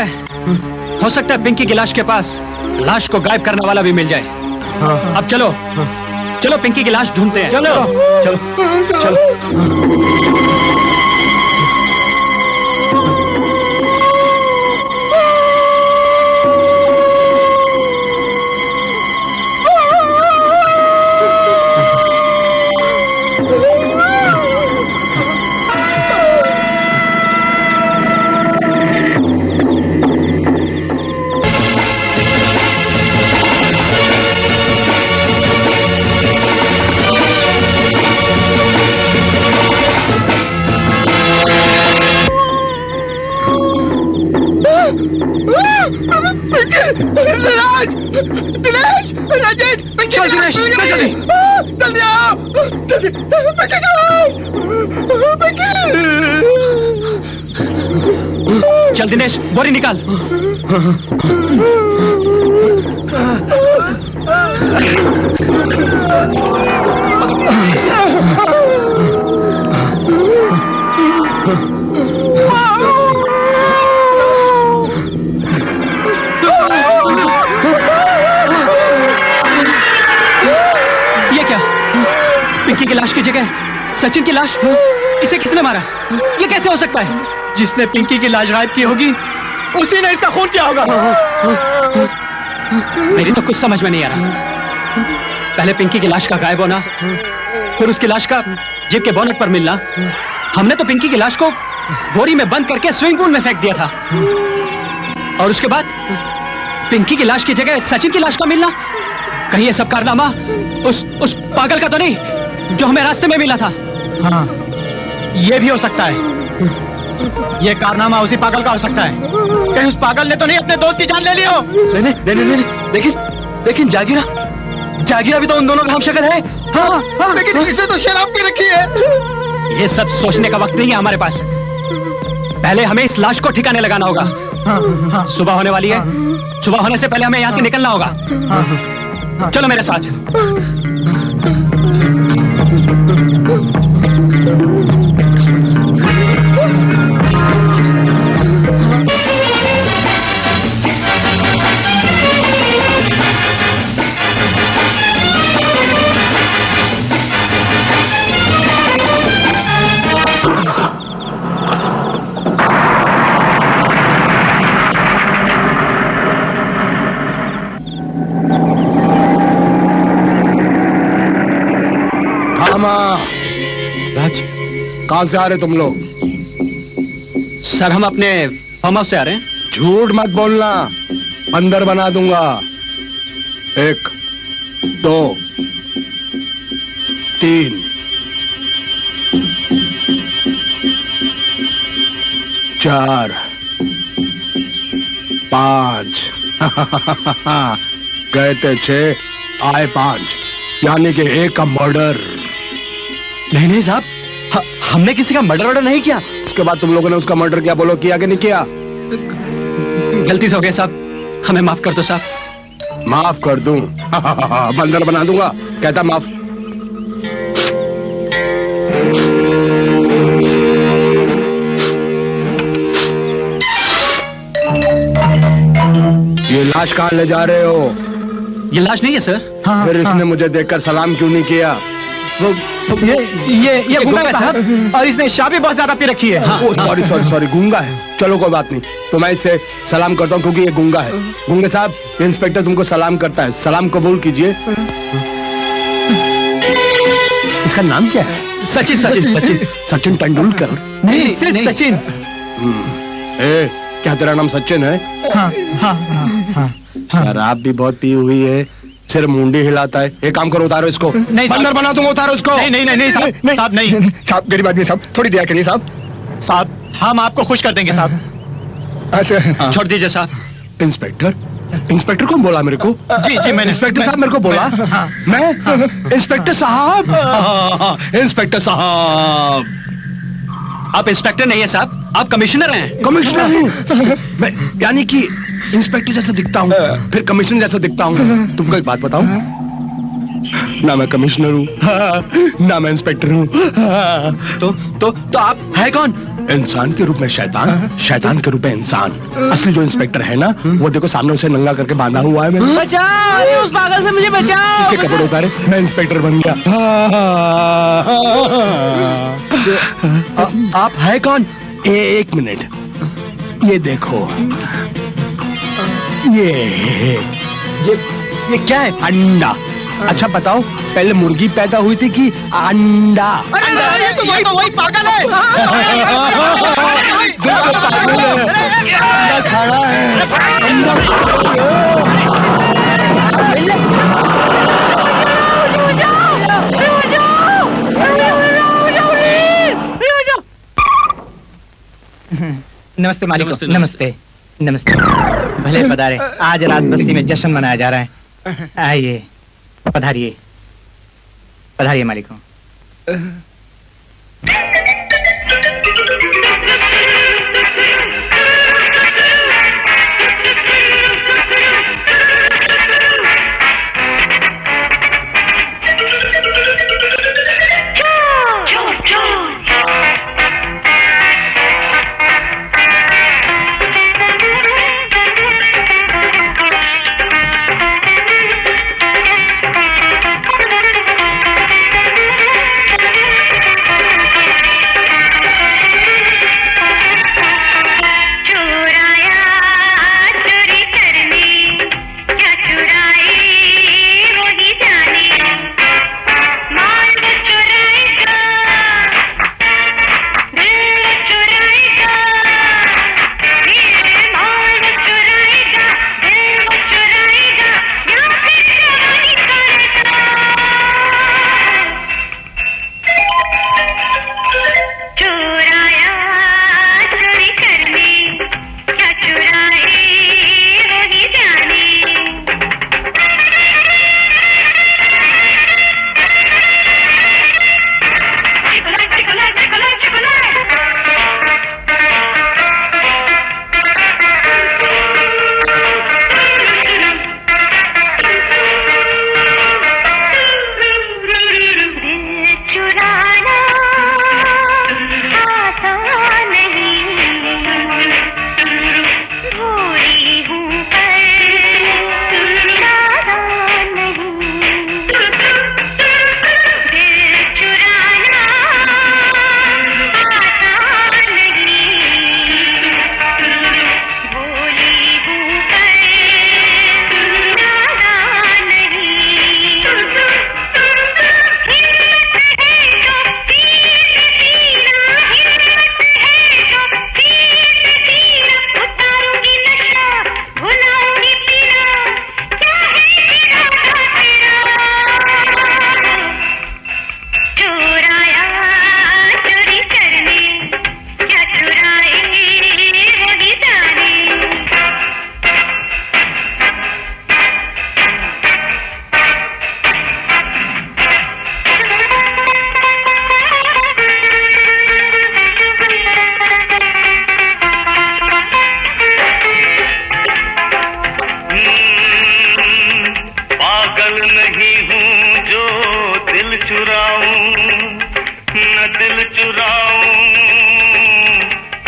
है पिंकी की लाश के पास लाश को गायब करने वाला भी मिल जाए। अब चलो पिंकी की लाश ढूंढते हैं। चलो चलो चलो। दिनेश, राजेश, चल दिनेश, चल जल्दी, जल्दी आओ, जल्दी, चल दिनेश, बोरी निकाल। पिंकी की लाश की जगह सचिन की लाश? इसे किसने मारा? ये कैसे हो सकता है? जिसने पिंकी की लाश गायब की होगी उसी ने इसका खून किया होगा। मेरी तो कुछ समझ में नहीं आ रहा। पहले पिंकी की लाश का गायब होना, फिर उसकी लाश का जीप के बोनट पर मिलना। हमने तो पिंकी की लाश को बोरी में बंद करके स्विमिंग पूल में फेंक दिया था, और उसके बाद पिंकी की लाश की जगह सचिन की लाश का मिलना। कहीं ये सब कारनामा उस पागल का तो नहीं जो हमें रास्ते में मिला था? हाँ, ये भी हो सकता है। ये कारनामा उसी पागल का हो सकता है। कहीं उस पागल ने तो नहीं अपने दोस्त की जान ले ली हो? नहीं, लेकिन जागीरा भी तो उन दोनों का हमशक्ल है। हाँ, लेकिन इसे तो शराब पी रखी है। ये सब सोचने का वक्त नहीं है हमारे पास। पहले हमें इस लाश को ठिकाने लगाना होगा। सुबह होने वाली है, सुबह होने से पहले हमें यहाँ से निकलना होगा। चलो मेरे साथ। राज, कहाँ से आ रहे तुम लोग? सर, हम अपने फार्म हाउस से आ रहे हैं। झूठ मत बोलना, अंदर बना दूंगा। एक 2 3 4 5 गए थे 6 आए 5 यानी कि एक का मर्डर। नहीं साहब, हमने किसी का मर्डर नहीं किया। उसके बाद तुम लोगों ने उसका मर्डर किया, बोलो किया कि नहीं किया? गलती से हो गया साहब, हमें माफ कर दो साहब। माफ कर दूं? बंदर बना दूंगा, कहता माफ। ये लाश कहाँ ले जा रहे हो? ये लाश नहीं है सर। फिर इसने मुझे देखकर सलाम क्यों नहीं किया? ये गूंगा है साहब, और इसने शराब भी बहुत ज्यादा पी रखी है। ओ सॉरी गूंगा है। चलो कोई बात नहीं, तो मैं इससे सलाम करता हूँ क्योंकि ये गूंगा है। गूंगे साहब, ये इंस्पेक्टर तुमको सलाम करता है, सलाम कबूल कीजिए। इसका नाम क्या है? सचिन तेंदुलकर। नहीं, सिर्फ सचिन। क्या तेरा नाम सचिन है? हाँ। शराब भी बहुत पी हुई है, सिर्फ मुंडी हिलाता है। एक काम करो, उतारो इसको। नहीं बंदर बना दूंगा, उतारो इसको। नहीं साहब, नहीं साहब, गरीब आदमी साहब, थोड़ी दया करिए साहब, हम आपको खुश कर देंगे साहब। ऐसे छोड़ दीजिए साहब। इंस्पेक्टर कौन बोला मेरे को? जी मैंने इंस्पेक्टर साहब मेरे को बोला। मैं इंस्पेक्टर साहब। आप इंस्पेक्टर नहीं है साहब, आप कमिश्नर हैं। कमिश्नर हूँ मैं, यानी कि इंस्पेक्टर जैसा दिखता हूँ, फिर कमिश्नर जैसा दिखता हूँ। तुमको एक बात बताऊं, ना मैं कमिश्नर हूँ ना मैं इंस्पेक्टर हूँ। तो आप है कौन? इंसान के रूप में शैतान, शैतान के रूप में इंसान। असली जो इंस्पेक्टर है ना, वो देखो सामने उसे नंगा करके बांधा हुआ है। मैंने बचाओ, उस पागल से मुझे बचाओ। उसके कपड़े उतारे, मैं इंस्पेक्टर बन गया। आप है कौन? एक मिनट, ये देखो, ये क्या है? अंडा। अच्छा बताओ, पहले मुर्गी पैदा हुई थी कि अंडा? ये तो वही पागल है। अंडा खड़ा है। नमस्ते मालिक। नमस्ते। भले पधारे। आज रात बस्ती में जश्न मनाया जा रहा है। आइए, पधारिए मालिक।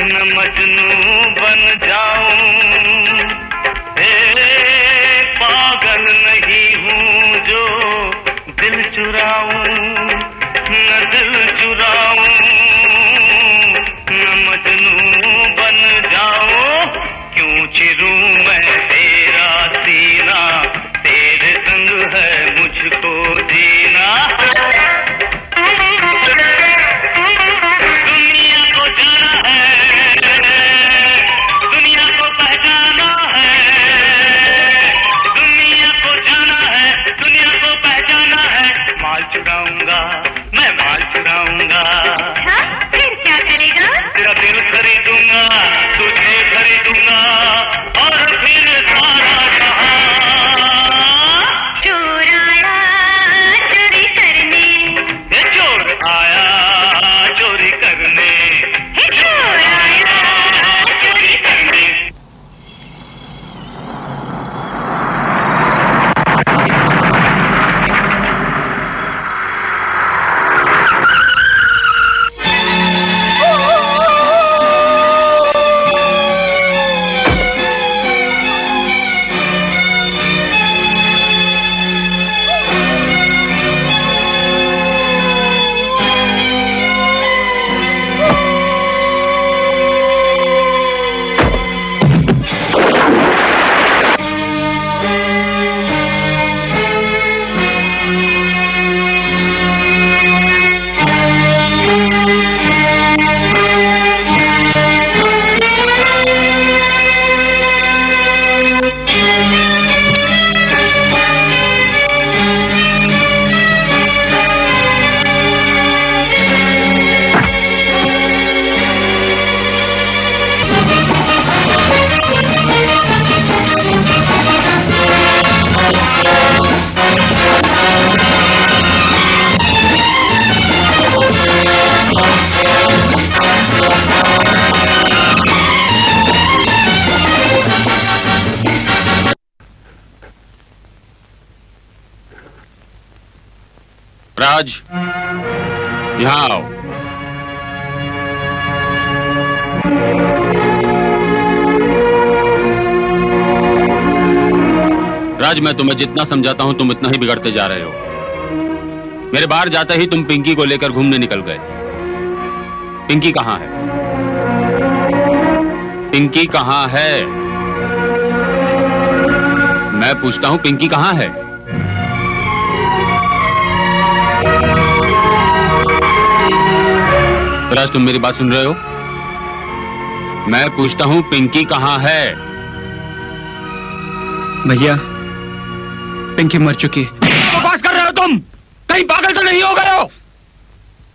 न मजनू बन जाऊं, पागल नहीं हूँ जो दिल चुराऊं, न दिल चुराऊं, न मजनू बन जाऊं, क्यों चिरूं मैं तेरा सीना, तेरे संग है मुझको जीना। दुनिया को जाना है, दुनिया को पहचाना है, दुनिया को जाना है, दुनिया को पहचाना है। माल चुराऊंगा मैं, माल चुराऊंगा। हाँ, फिर क्या करेगा? तेरा दिल खरीदूंगा, तुझे खरीदूंगा, और फिर सारा जहां। चोर आया चोरी करने, ये चोर आया चोरी करने, चोर आया चोरी करने। राज, यहाँ आओ। राज, मैं तुम्हें जितना समझाता हूं तुम इतना ही बिगड़ते जा रहे हो। मेरे बाहर जाते ही तुम पिंकी को लेकर घूमने निकल गए। पिंकी कहाँ है? पिंकी कहाँ है? मैं पूछता हूं पिंकी कहाँ है? राज, तुम मेरी बात सुन रहे हो? मैं पूछता हूं पिंकी कहाँ है? भैया, पिंकी मर चुकी है। बकवास कर रहे हो तुम? कहीं पागल तो नहीं हो गए हो?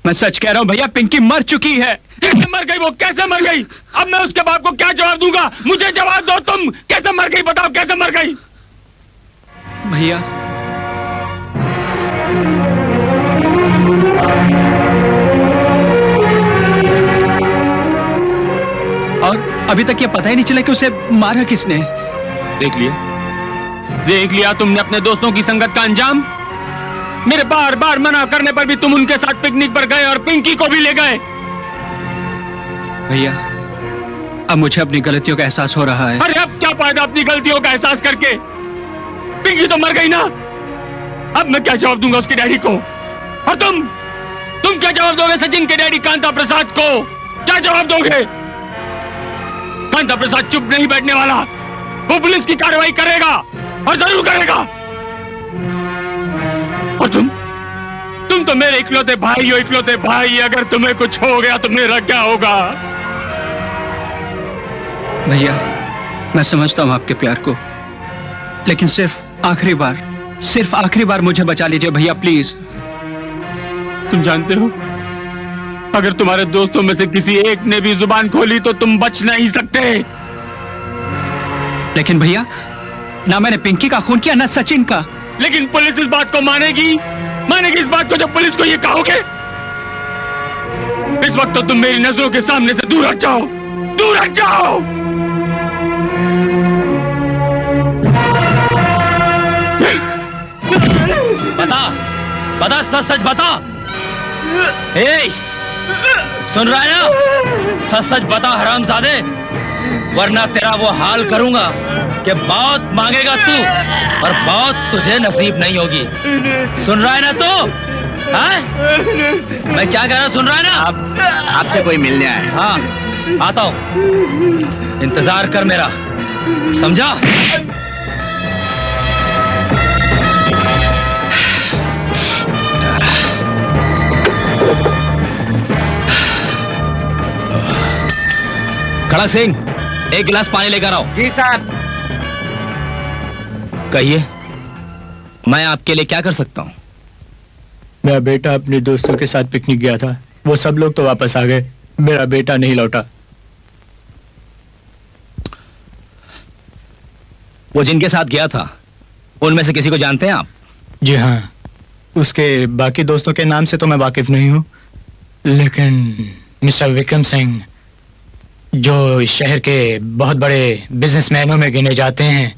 मैं सच कह रहा हूं भैया, पिंकी मर चुकी है। कैसे मर गई वो? कैसे मर गई? अब मैं उसके बाप को क्या जवाब दूंगा? मुझे जवाब दो तुम। कैसे मर गई बताओ, कैसे मर गई? भैया, और अभी तक ये पता ही नहीं चला कि उसे मारा किसने। देख लिया तुमने अपने दोस्तों की संगत का अंजाम। मेरे बार बार मना करने पर भी तुम उनके साथ पिकनिक पर गए और पिंकी को भी ले गए। भैया, अब मुझे अपनी गलतियों का एहसास हो रहा है। अरे अब क्या फायदा अपनी गलतियों का एहसास करके? पिंकी तो मर गई ना। अब मैं क्या जवाब दूंगा उसके डैडी को? और तुम क्या जवाब दोगे सचिन के डैडी कांता प्रसाद को? क्या जवाब दोगे? कांता प्रसाद चुप नहीं बैठने वाला। वो पुलिस की कार्रवाई करेगा और जरूर करेगा। और तुम तो मेरे इकलौते भाई हो, इकलौते भाई। अगर तुम्हें कुछ हो गया तो मेरा क्या होगा? भैया, मैं समझता हूं आपके प्यार को, लेकिन सिर्फ आखिरी बार मुझे बचा लीजिए भैया, प्लीज। तुम जानते हो, अगर तुम्हारे दोस्तों में से किसी एक ने भी जुबान खोली तो तुम बच नहीं सकते। लेकिन भैया, ना मैंने पिंकी का खून किया, ना सचिन का। लेकिन पुलिस इस बात को मानेगी इस बात को जब पुलिस को ये कहोगे। इस वक्त तो तुम मेरी नजरों के सामने से दूर हट जाओ, दूर हट जाओ। बता सच सच बता। ए, सुन रहा है ना? सच सच बता हरामजादे, वरना तेरा वो हाल करूंगा कि बहुत मांगेगा तू और बहुत तुझे नसीब नहीं होगी। सुन रहा है ना तू? हाँ? मैं क्या कह रहा हूँ, सुन रहा है ना? आपसे कोई मिलने आया। हाँ, आता हूँ, इंतजार कर मेरा, समझा? खड़क सिंह, एक गिलास पानी लेकर आओ। जी साहब। कहिए, मैं आपके लिए क्या कर सकता हूँ? मेरा बेटा अपने दोस्तों के साथ पिकनिक गया था, वो सब लोग तो वापस आ गए, मेरा बेटा नहीं लौटा। वो जिनके साथ गया था, उनमें से किसी को जानते हैं आप? जी हाँ, उसके बाकी दोस्तों के नाम से तो मैं वाकिफ नहीं हूँ, लेकिन मिस्टर विक्रम सिंह, जो इस शहर के बहुत बड़े बिजनेसमैनों में गिने जाते हैं,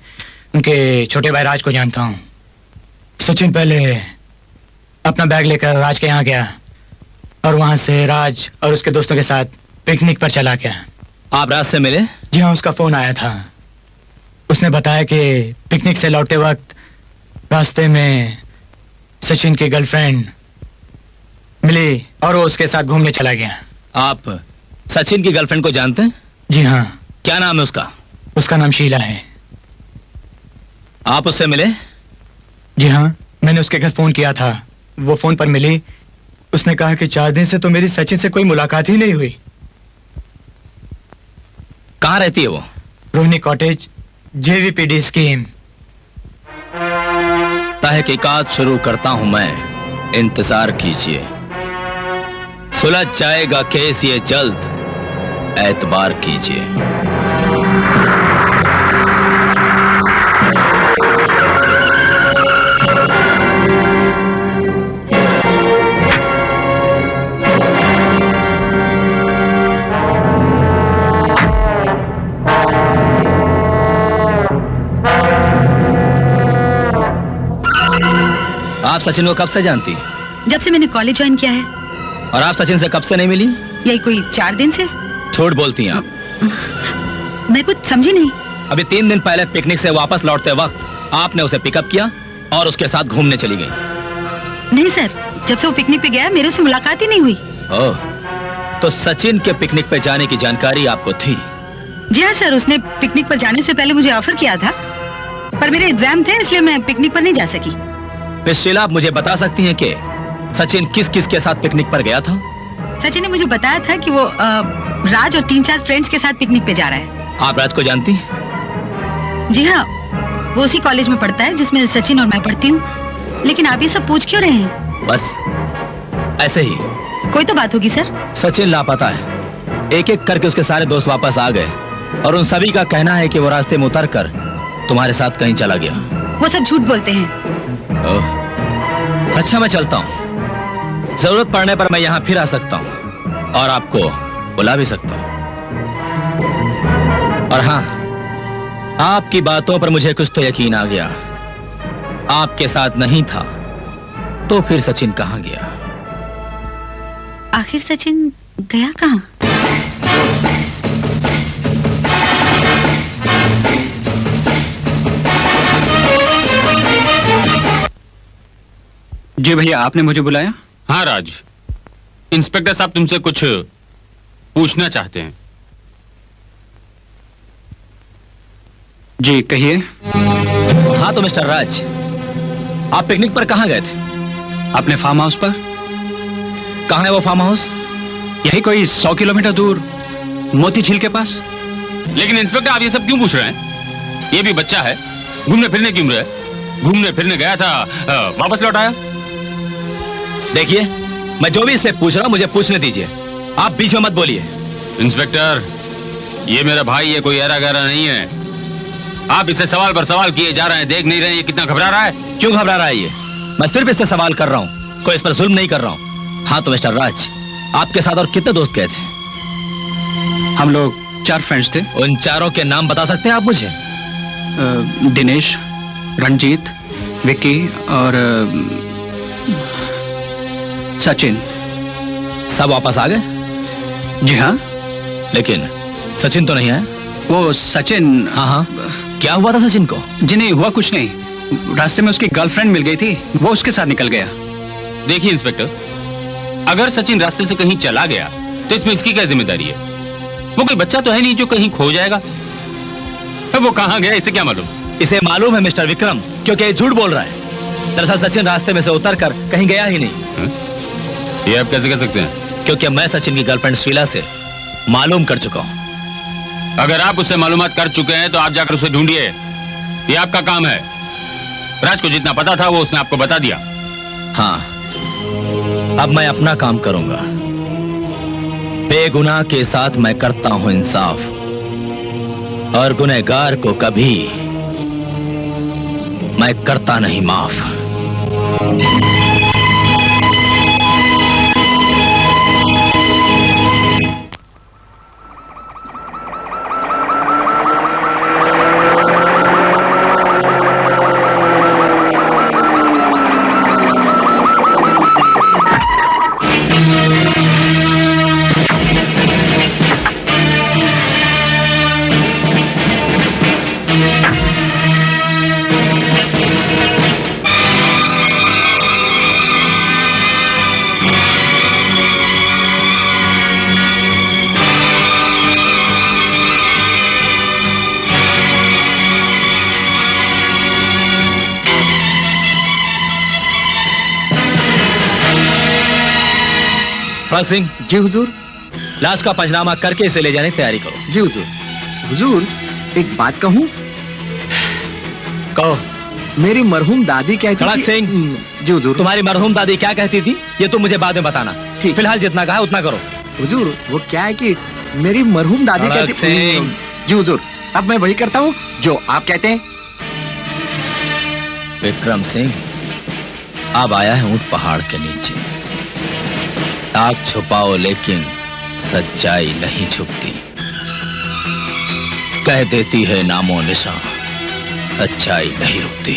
उनके छोटे भाई राज को जानता हूँ। सचिन पहले अपना बैग लेकर राज के यहाँ गया और वहां से राज और उसके दोस्तों के साथ पिकनिक पर चला गया। आप राज से मिले? जी हाँ, उसका फोन आया था। उसने बताया कि पिकनिक से लौटते वक्त रास्ते में सचिन की गर्लफ्रेंड मिली और वो उसके साथ घूमने चला गया। आप सचिन की गर्लफ्रेंड को जानते हैं? जी हाँ। क्या नाम है उसका? उसका नाम शीला है। आप उससे मिले? जी हाँ, मैंने उसके घर फोन किया था, वो फोन पर मिली। उसने कहा कि 4 दिन से तो मेरी सचिन से कोई मुलाकात ही नहीं हुई। कहाँ रहती है वो? Rohini cottage, JVPD scheme. तहकीकात शुरू करता हूं मैं, इंतजार कीजिए। सुलझ जाएगा केस ये जल्द, एतबार कीजिए। आप सचिन को कब से जानती? जब से मैंने कॉलेज ज्वाइन किया है। और आप सचिन से कब से नहीं मिली? यही कोई 4 दिन से। झूठ बोलती हैं आप। मैं कुछ समझी नहीं। अभी 3 दिन पहले पिकनिक से वापस लौटते वक्त आपने उसे पिकअप किया और उसके साथ घूमने चली गई। नहीं सर, जब से वो पिकनिक पे गया मेरे से मुलाकात ही नहीं हुई। ओह, तो सचिन के पिकनिक पे जाने की जानकारी आपको थी? जी हाँ सर, उसने पिकनिक पर जाने से पहले मुझे ऑफर किया था, पर मेरे एग्जाम थे इसलिए मैं पिकनिक पर नहीं जा सकी। मिस शीला, आप मुझे बता सकती हैं कि सचिन किस किस के साथ पिकनिक पर गया था? सचिन ने मुझे बताया था कि वो राज और 3-4 फ्रेंड्स के साथ पिकनिक पे जा रहा है। आप राज को जानती? जी हाँ, वो उसी कॉलेज में पढ़ता है जिसमें सचिन और मैं पढ़ती हूँ। लेकिन आप ये सब पूछ क्यों रहे हैं? बस ऐसे ही। कोई तो बात होगी सर। सचिन लापता है। एक एक करके उसके सारे दोस्त वापस आ गए और उन सभी का कहना है कि वो रास्ते में उतर कर तुम्हारे साथ कहीं चला गया। वो सब झूठ बोलते हैं। अच्छा, मैं चलता हूँ। जरूरत पड़ने पर मैं यहाँ फिर आ सकता हूँ और आपको बुला भी सकता हूँ। और हाँ, आपकी बातों पर मुझे कुछ तो यकीन आ गया। आपके साथ नहीं था तो फिर सचिन कहाँ गया? आखिर सचिन गया कहाँ? जी भैया, आपने मुझे बुलाया? हाँ राज, इंस्पेक्टर साहब तुमसे कुछ पूछना चाहते हैं। जी कहिए। हाँ तो मिस्टर राज, आप पिकनिक पर कहाँ गए थे? अपने फार्म हाउस पर। कहाँ है वो फार्म हाउस? यही कोई 100 किलोमीटर दूर, मोती झील के पास। लेकिन इंस्पेक्टर आप ये सब क्यों पूछ रहे हैं? ये भी बच्चा है, घूमने फिरने की उम्र है। घूमने फिरने गया था, वापस लौट आया। देखिए, मैं जो भी इससे पूछ रहा हूं मुझे पूछने दीजिए, आप बीच में मत बोलिए। इंस्पेक्टर, ये मेरा भाई है, कोई ऐरा गैरा नहीं है। आप इससे सवाल पर सवाल किए जा रहे हैं, देख नहीं रहे ये कितना घबरा रहा है? क्यों घबरा रहा है ये? मैं सिर्फ इससे सवाल कर रहा हूं, कोई इस पर जुल्म नहीं कर रहा हूं। हाँ तो मिस्टर राज, आपके साथ और कितने दोस्त गए थे? हम लोग 4 फ्रेंड्स थे। उन चारों के नाम बता सकते हैं आप मुझे? दिनेश, रणजीत, विक्की और सचिन। सब वापस आ गए? जी हाँ। लेकिन सचिन तो नहीं आया। वो सचिन, हाँ हाँ, क्या हुआ था सचिन को? जी नहीं हुआ कुछ नहीं, रास्ते में उसकी गर्लफ्रेंड मिल गई थी, वो उसके साथ निकल गया। देखिए इंस्पेक्टर, अगर सचिन रास्ते से कहीं चला गया तो इसमें इसकी क्या जिम्मेदारी है? वो कोई बच्चा तो है नहीं जो कहीं खो जाएगा। वो कहाँ गया इसे क्या मालूम? इसे मालूम है मिस्टर विक्रम, क्योंकि ये झूठ बोल रहा है। दरअसल सचिन रास्ते में से उतरकर कहीं गया ही नहीं। ये आप कैसे कह सकते हैं? क्योंकि मैं सचिन की गर्लफ्रेंड शीला से मालूम कर चुका हूं। अगर आप उससे मालूमात कर चुके हैं तो आप जाकर उसे ढूंढिए, ये आपका काम है। राज को जितना पता था वो उसने आपको बता दिया। हाँ, अब मैं अपना काम करूंगा। बेगुनाह के साथ मैं करता हूं इंसाफ, और गुनहगार को कभी मैं करता नहीं माफ। फलक सिंह। जी हुजूर। लाश का पंचनामा करके इसे ले जाने की तैयारी करो। जी हुजूर। हुजूर, एक बात कहूं? कहो। मेरी मरहूम दादी कहती थी। फलक सिंह। जी हुजूर। तुम्हारी मरहूम दादी क्या कहती थी ये तुम मुझे बाद में बताना। ठीक, फिलहाल जितना कहा उतना करो। हुजूर, वो क्या है कि मेरी मरहूम दादी कहती थी। जी हुजूर, अब मैं वही करता हूँ जो आप कहते हैं। विक्रम सिंह, अब आया है ऊंट पहाड़ के नीचे। आग छुपाओ लेकिन सच्चाई नहीं छुपती। कह देती है नामो निशान, सच्चाई नहीं रुकती।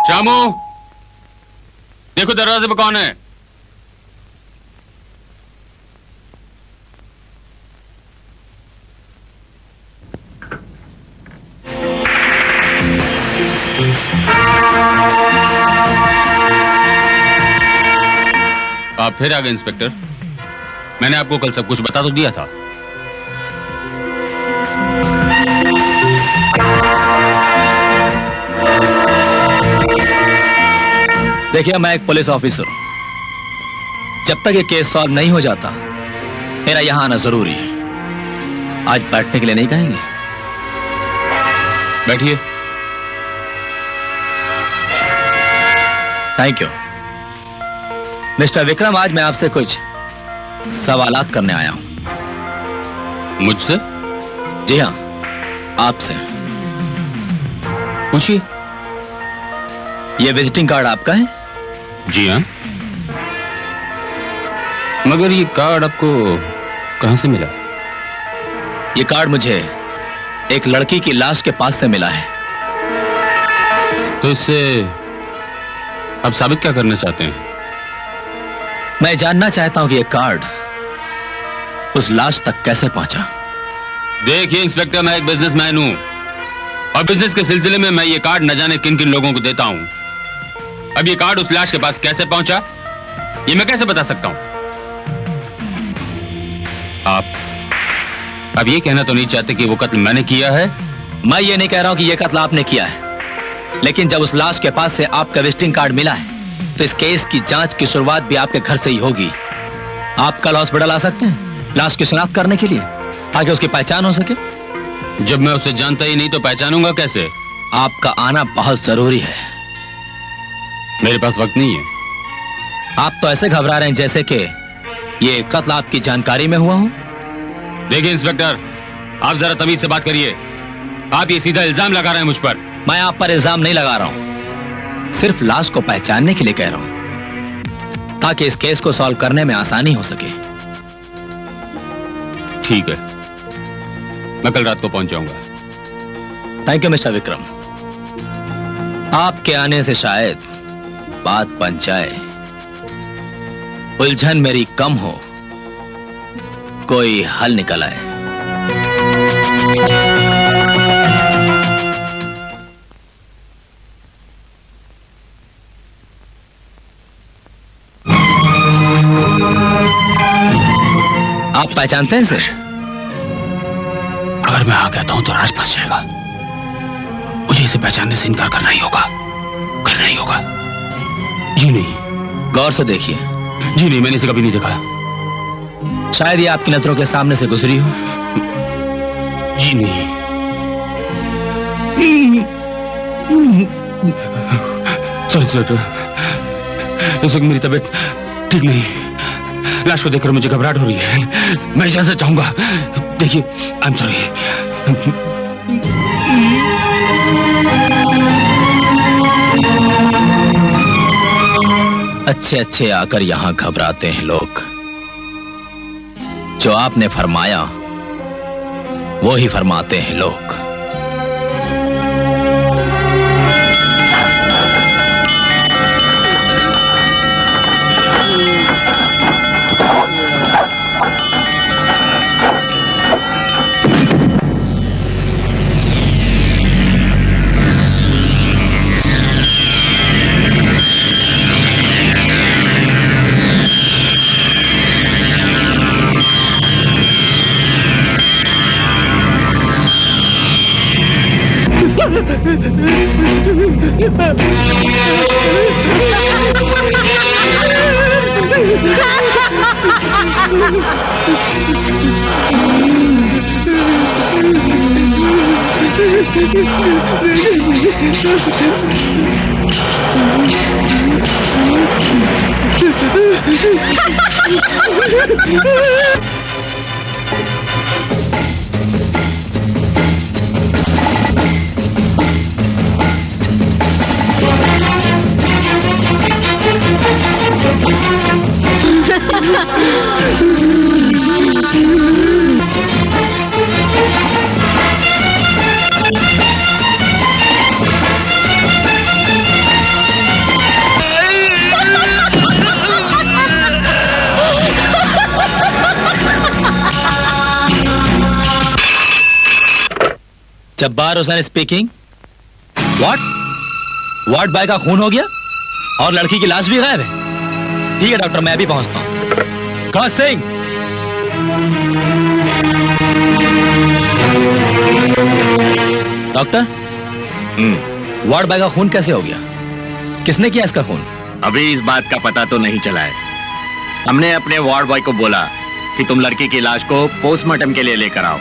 श्यामू, देखो दरवाजे पे कौन है? आप फिर आ गए इंस्पेक्टर। मैंने आपको कल सब कुछ बता तो दिया था। देखिए, मैं एक पुलिस ऑफिसर हूं। जब तक ये केस सॉल्व नहीं हो जाता मेरा यहां आना जरूरी है। आज बैठने के लिए नहीं कहेंगे? बैठिए। Thank you mister Vikram. आज मैं आपसे कुछ सवालात करने आया हूं। मुझसे? जी हाँ, आपसे। पूछिए। ये विजिटिंग कार्ड आपका है? जी हाँ। मगर ये कार्ड आपको कहां से मिला? ये कार्ड मुझे एक लड़की की लाश के पास से मिला है। तो इससे आप साबित क्या करना चाहते हैं? मैं जानना चाहता हूं कि ये कार्ड उस लाश तक कैसे पहुंचा। देखिए इंस्पेक्टर, मैं एक बिजनेसमैन हूं और बिजनेस के सिलसिले में मैं ये कार्ड न जाने किन किन लोगों को देता हूं। अब ये कार्ड उस लाश के पास कैसे पहुंचा ये मैं कैसे बता सकता हूं? आप अब ये कहना तो नहीं चाहते कि वो कत्ल मैंने किया है? मैं ये नहीं कह रहा हूं कि ये कत्ल आपने किया है, लेकिन जब उस लाश के पास से आपका विजिटिंग कार्ड मिला है तो इस केस की जांच की शुरुआत भी आपके घर से ही होगी। आप कल हॉस्पिटल आ सकते हैं लाश की शिनाख्त करने के लिए, ताकि उसकी पहचान हो सके। जब मैं उसे जानता ही नहीं तो पहचानूंगा कैसे? आपका आना बहुत जरूरी है। मेरे पास वक्त नहीं है। आप तो ऐसे घबरा रहे हैं जैसे कि ये कत्ल आपकी जानकारी में हुआ हो। देखिए इंस्पेक्टर, आप जरा तमीज से बात करिए। आप ये सीधा इल्जाम लगा रहे हैं मुझ पर। मैं आप पर इल्जाम नहीं लगा रहा हूं, सिर्फ लाश को पहचानने के लिए कह रहा हूं, ताकि इस केस को सॉल्व करने में आसानी हो सके। ठीक है, मैं कल रात को पहुंच जाऊंगा। Thank you mister Vikram. आपके आने से शायद बात बन जाए, उलझन मेरी कम हो, कोई हल निकल आए। आप पहचानते हैं सर? अगर मैं आ गया हूं तो राज फंस जाएगा। मुझे इसे पहचानने से इनकार करना ही होगा, करना ही होगा। जी नहीं। गौर से देखिए। जी नहीं, मैंने इसे कभी नहीं देखा। शायद ये आपकी नजरों के सामने से गुजरी हो। जी नहीं। सॉरी सर, इस वक्त मेरी तबीयत ठीक नहीं। लाश को देखकर मुझे घबराहट हो रही है। मैं इजाजत चाहूंगा। देखिए, आई एम सॉरी। अच्छे अच्छे आकर यहां घबराते हैं लोग। जो आपने फरमाया वो ही फरमाते हैं लोग। Jabbar Hussain speaking. Ward boy का खून हो गया और लड़की की लाश भी गायब है। ठीक है डॉक्टर, मैं भी पहुंचता हूं। खड़क सिंह, डॉक्टर, वार्ड बॉय का खून कैसे हो गया? किसने किया इसका खून? अभी इस बात का पता तो नहीं चला है। हमने अपने वार्ड बॉय को बोला कि तुम लड़की की लाश को पोस्टमार्टम के लिए लेकर आओ,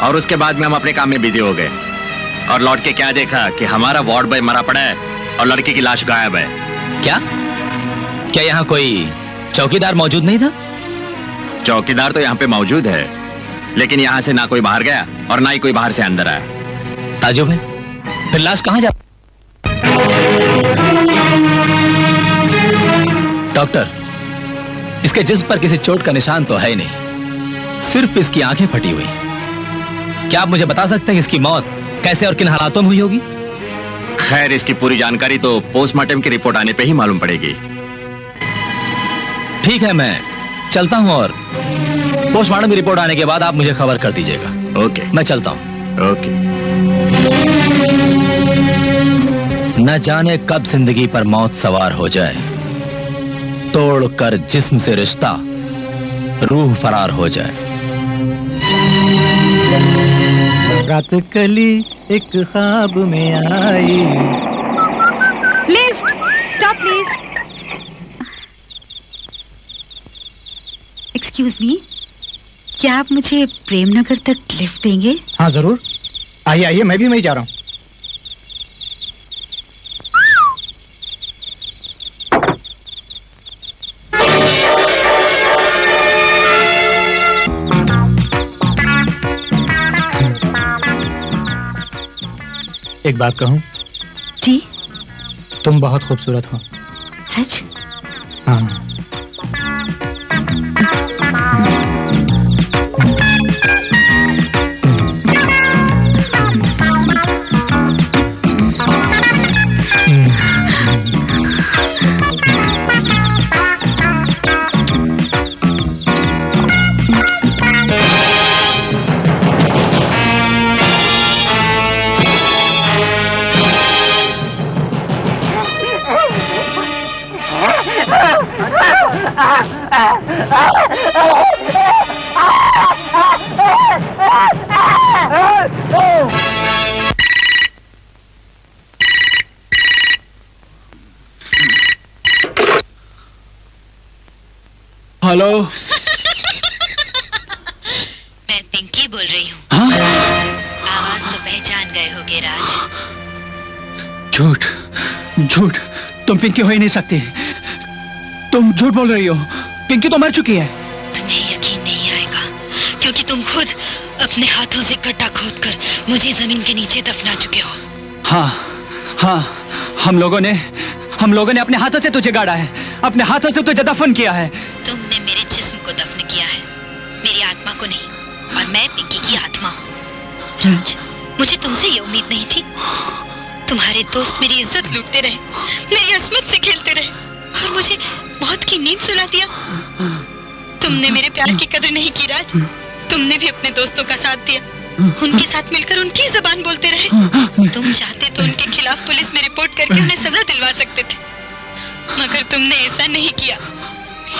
और उसके बाद में हम अपने काम में बिजी हो गए और लौट के क्या देखा कि हमारा वार्ड बॉय मरा पड़ा है और लड़की की लाश गायब है। क्या यहाँ कोई चौकीदार मौजूद नहीं था? चौकीदार तो यहाँ पे मौजूद है, लेकिन यहाँ से ना कोई बाहर गया और ना ही कोई बाहर से अंदर आया। ताजुब है, फिर लाश कहाँ जा? डॉक्टर, इसके जिस्म पर किसी चोट का निशान तो है ही नहीं, सिर्फ इसकी आंखें फटी हुई। क्या आप मुझे बता सकते हैं इसकी मौत कैसे और किन हालातों में हुई होगी? खैर, इसकी पूरी जानकारी तो पोस्टमार्टम की रिपोर्ट आने पे ही मालूम पड़ेगी। ठीक है, मैं चलता हूं और पोस्टमार्टम की रिपोर्ट आने के बाद आप मुझे खबर कर दीजिएगा। ओके, मैं चलता हूं। ओके। न जाने कब जिंदगी पर मौत सवार हो जाए, तोड़कर जिस्म से रिश्ता रूह फरार हो जाए। रात कली एक ख्वाब में आई। Lift, stop please. Excuse me, क्या आप मुझे प्रेमनगर तक लिफ्ट देंगे? हाँ जरूर, आइए आइए, मैं भी वहीं जा रहा हूँ। एक बात कहूं? जी। तुम बहुत खूबसूरत हो। सच? हाँ। हेलो, मैं पिंकी बोल रही हूँ। आवाज तो पहचान गए होगे राज। झूठ झूठ, तुम पिंकी हो ही नहीं सकती। तुम झूठ बोल रही हो। पिंकी तो मर चुकी है। तुम्हें यकीन नहीं आएगा क्योंकि तुम खुद अपने हाथों से गड्ढा खोदकर मुझे जमीन के नीचे दफना चुके हो। हाँ हाँ, हम लोगों ने अपने हाथों से तुझे गाड़ा है, अपने हाथों से तुझे दफन किया है। तुमने मेरे जिस्म को दफन किया है, मेरी आत्मा को नहीं। और मैं पिंकी की आत्मा हूँ। राज, मुझे तुमसे ये उम्मीद नहीं थी। तुम्हारे दोस्त मेरी इज्जत लूटते रहे, मेरी अस्मत से खेलते रहे और मुझे मौत की नींद सुला दिया। तुमने मेरे प्यार की कदर नहीं की राज। तुमने भी अपने दोस्तों का साथ दिया, उनके साथ मिलकर उनकी जबान बोलते रहे। तुम चाहते तो उनके खिलाफ पुलिस में रिपोर्ट करके उन्हें सजा दिलवा सकते थे, मगर तुमने ऐसा नहीं किया।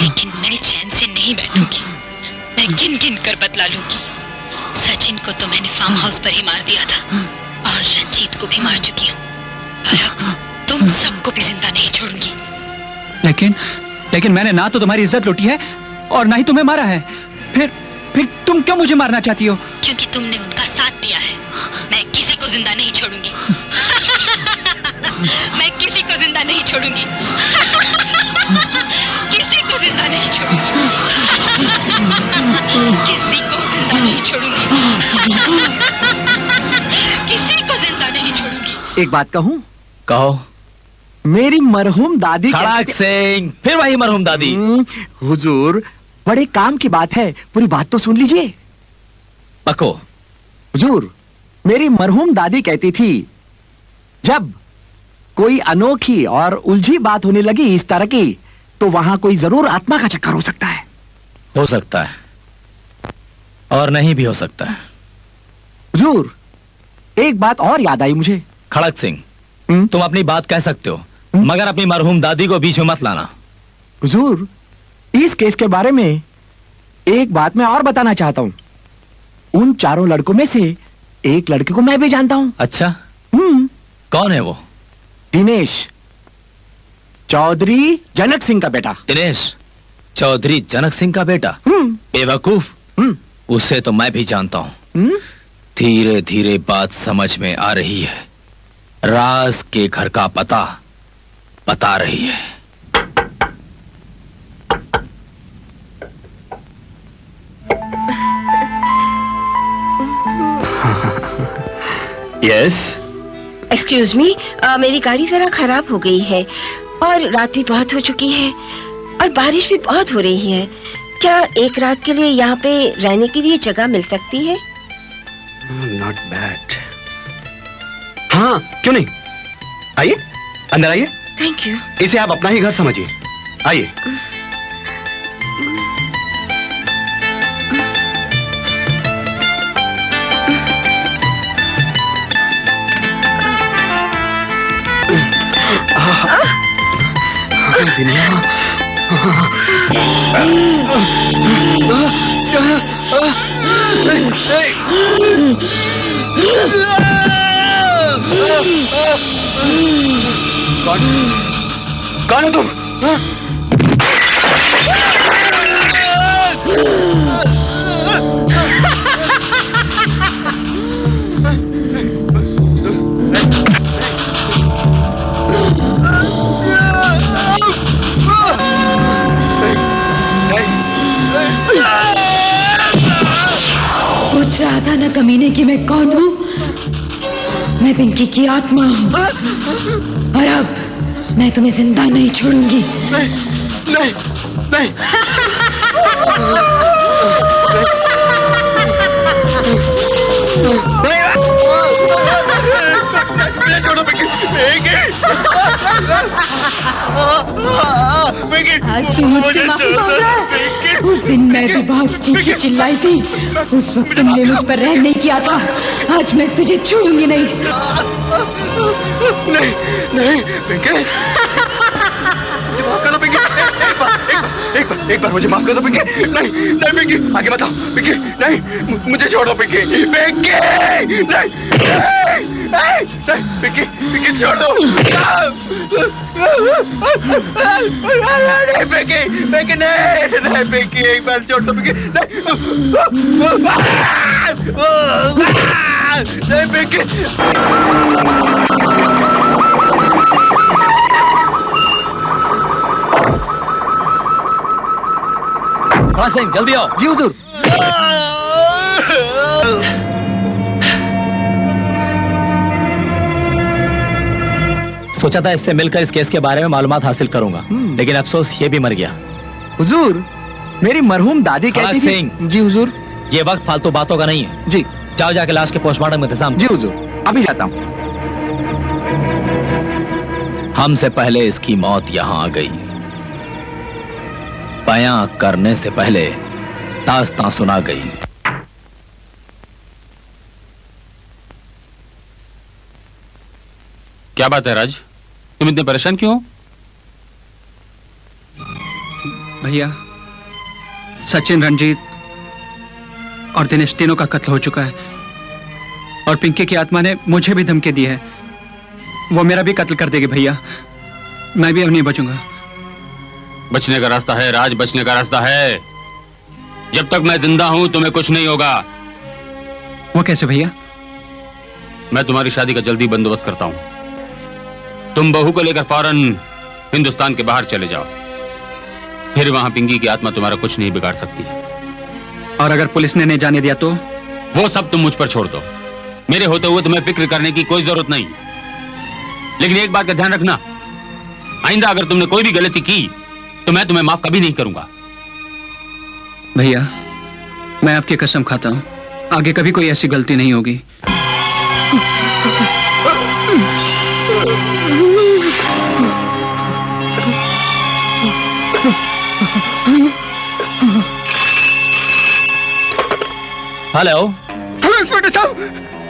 लेकिन मैं चैन से नहीं बैठूंगी, मैं गिन गिन कर बदला लूंगी। सचिन को तो मैंने फार्म हाउस पर ही मार दिया था और रंजीत को भी मार चुकी हूँ, और अब तुम सबको भी जिंदा नहीं छोड़ूंगी। लेकिन मैंने ना तो तुम्हारी इज्जत लूटी है और ना ही तुम्हें मारा है। फिर तुम क्यों मुझे मारना चाहती हो? क्योंकि तुमने उनका साथ दिया है। मैं किसी को जिंदा नहीं छोड़ूंगी। मैं किसी को जिंदा नहीं छोड़ूंगी। किसी को जिंदा नहीं छोड़ूंगी। किसी को जिंदा नहीं छोड़ूंगी। किसी को जिंदा नहीं छोड़ूंगी। एक बात कहूं? कहो। मेरी मरहूम दादी खड़क सिंह, फिर वही मरहूम दादी। हुजूर, बड़े काम की बात है, पूरी बात तो सुन लीजिए। पको। हुजूर, मेरी मरहूम दादी कहती थी, जब कोई अनोखी और उलझी बात होने लगी इस तरह की, तो वहां कोई जरूर आत्मा का चक्कर हो सकता है। हो सकता है और नहीं भी हो सकता है। हुजूर, एक बात और याद आई मुझे। खड़क सिंह, तुम अपनी बात कह सकते हो, मगर अपनी मरहूम दादी को बीच में मत लाना। हुजूर, इस केस के बारे में एक बात मैं और बताना चाहता हूं। उन चारों लड़कों में से एक लड़के को मैं भी जानता हूं। अच्छा? कौन है वो? दिनेश, चौधरी जनक सिंह का बेटा। दिनेश चौधरी जनक सिंह का बेटा? बेवकूफ, उसे तो मैं भी जानता हूं। धीरे धीरे बात समझ में आ रही है। राज के घर का पता बता रही है। यस। एक्सक्यूज मी, मेरी गाड़ी जरा खराब हो गई है और रात भी बहुत हो चुकी है और बारिश भी बहुत हो रही है। क्या एक रात के लिए यहाँ पे रहने के लिए जगह मिल सकती है? Not bad. हाँ, क्यों नहीं, आइए अंदर आइए। Thank you. इसे आप अपना ही घर समझिए, आइए। कौन हो तुम? पूछ रहा था ना कमीने की मैं कौन हूँ? मैं पिंकी की आत्मा हूँ और अब मैं तुम्हें जिंदा नहीं छोड़ूंगी। नहीं, नहीं, नहीं। आज तू मुझसे माफी मांग रहा है? उस दिन मैं भी बहुत चीखी चिल्लाई थी, उस वक्त तुमने मुझ पर रहम नहीं किया था। आज मैं तुझे छोड़ूंगी नहीं। नहीं, नहीं, पिंकी। एक बार, एक बार मुझे माफ कर दो पिंकी। नहीं नहीं पिंकी, आगे बताओ पिंकी। नहीं मुझे छोड़ दो पिंकी। पिंकी नहीं नहीं पिंकी, पिंकी छोड़ दो। नहीं पिंकी, पिंकी नहीं नहीं पिंकी, एक बार छोड़ दो पिंकी। नहीं पिंकी। हाँ सिंह जल्दी आओ। जी हुजूर। सोचा था इससे मिलकर इस केस के बारे में मालूमात हासिल करूंगा, लेकिन अफसोस ये भी मर गया। हुजूर मेरी मरहूम दादी कहती थी। सिंह। जी हुजूर। ये वक्त फालतू बातों का नहीं है। जी जाओ जाके लाश के पोस्टमार्टम में इंतजाम। जी हुजूर, अभी जाता हूँ। हमसे पहले इसकी मौत यहां आ गई। बयां करने से पहले दास्तां सुना गई। क्या बात है राज, तुम इतने परेशान क्यों हो? भैया सचिन, रंजीत और दिनेश तीनों का कत्ल हो चुका है और पिंकी की आत्मा ने मुझे भी धमकी दी है। वो मेरा भी कत्ल कर देगी भैया। मैं भी अब नहीं बचूंगा। बचने का रास्ता है राज, बचने का रास्ता है। जब तक मैं जिंदा हूं तुम्हें कुछ नहीं होगा। वो कैसे भैया? मैं तुम्हारी शादी का जल्दी बंदोबस्त करता हूं। तुम बहू को लेकर फौरन हिंदुस्तान के बाहर चले जाओ, फिर वहां पिंकी की आत्मा तुम्हारा कुछ नहीं बिगाड़ सकती। और अगर पुलिस ने नहीं जाने दिया तो? वो सब तुम मुझ पर छोड़ दो। मेरे होते हुए तुम्हें फिक्र करने की कोई जरूरत नहीं। लेकिन एक बात का ध्यान रखना, आइंदा अगर तुमने कोई भी गलती की तो मैं तुम्हें माफ कभी नहीं करूंगा। भैया मैं आपकी कसम खाता हूं, आगे कभी कोई ऐसी गलती नहीं होगी। हेलो हेलो इंस्पेक्टर साहब,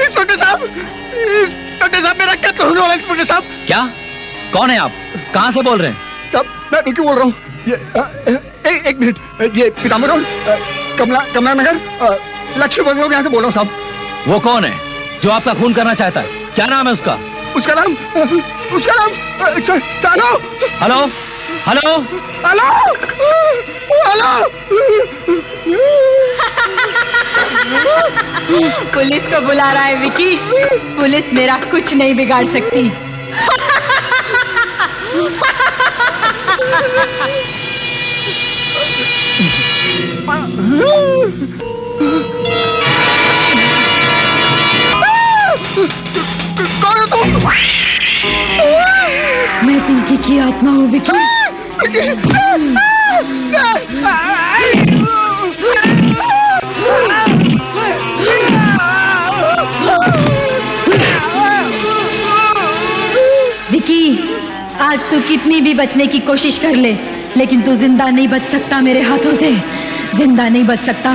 इंस्पेक्टर साहब, इंस्पेक्टर साहब, मेरा कत्ल होने वाला इंस्पेक्टर साहब। क्या? कौन है आप? कहां से बोल रहे हैं? साहब मैं पिंकी बोल रहा हूँ। एक मिनट, ये पीताम्बर रोड, कमला नगर, लक्ष्मी बंगलो के यहाँ से बोल रहा हूँ साहब। वो कौन है जो आपका खून करना चाहता है? क्या नाम है उसका? उसका नाम सालो। Hello hello hello hello. Police को बुला रहा है विकी। पुलिस मेरा कुछ नहीं बिगाड़ सकती। कौन हो तुम? मैं पिंकी की आत्मा हूँ विकी। विकी आज तू कितनी भी बचने की कोशिश कर ले, लेकिन तू जिंदा नहीं बच सकता मेरे हाथों से। जिंदा नहीं बच सकता।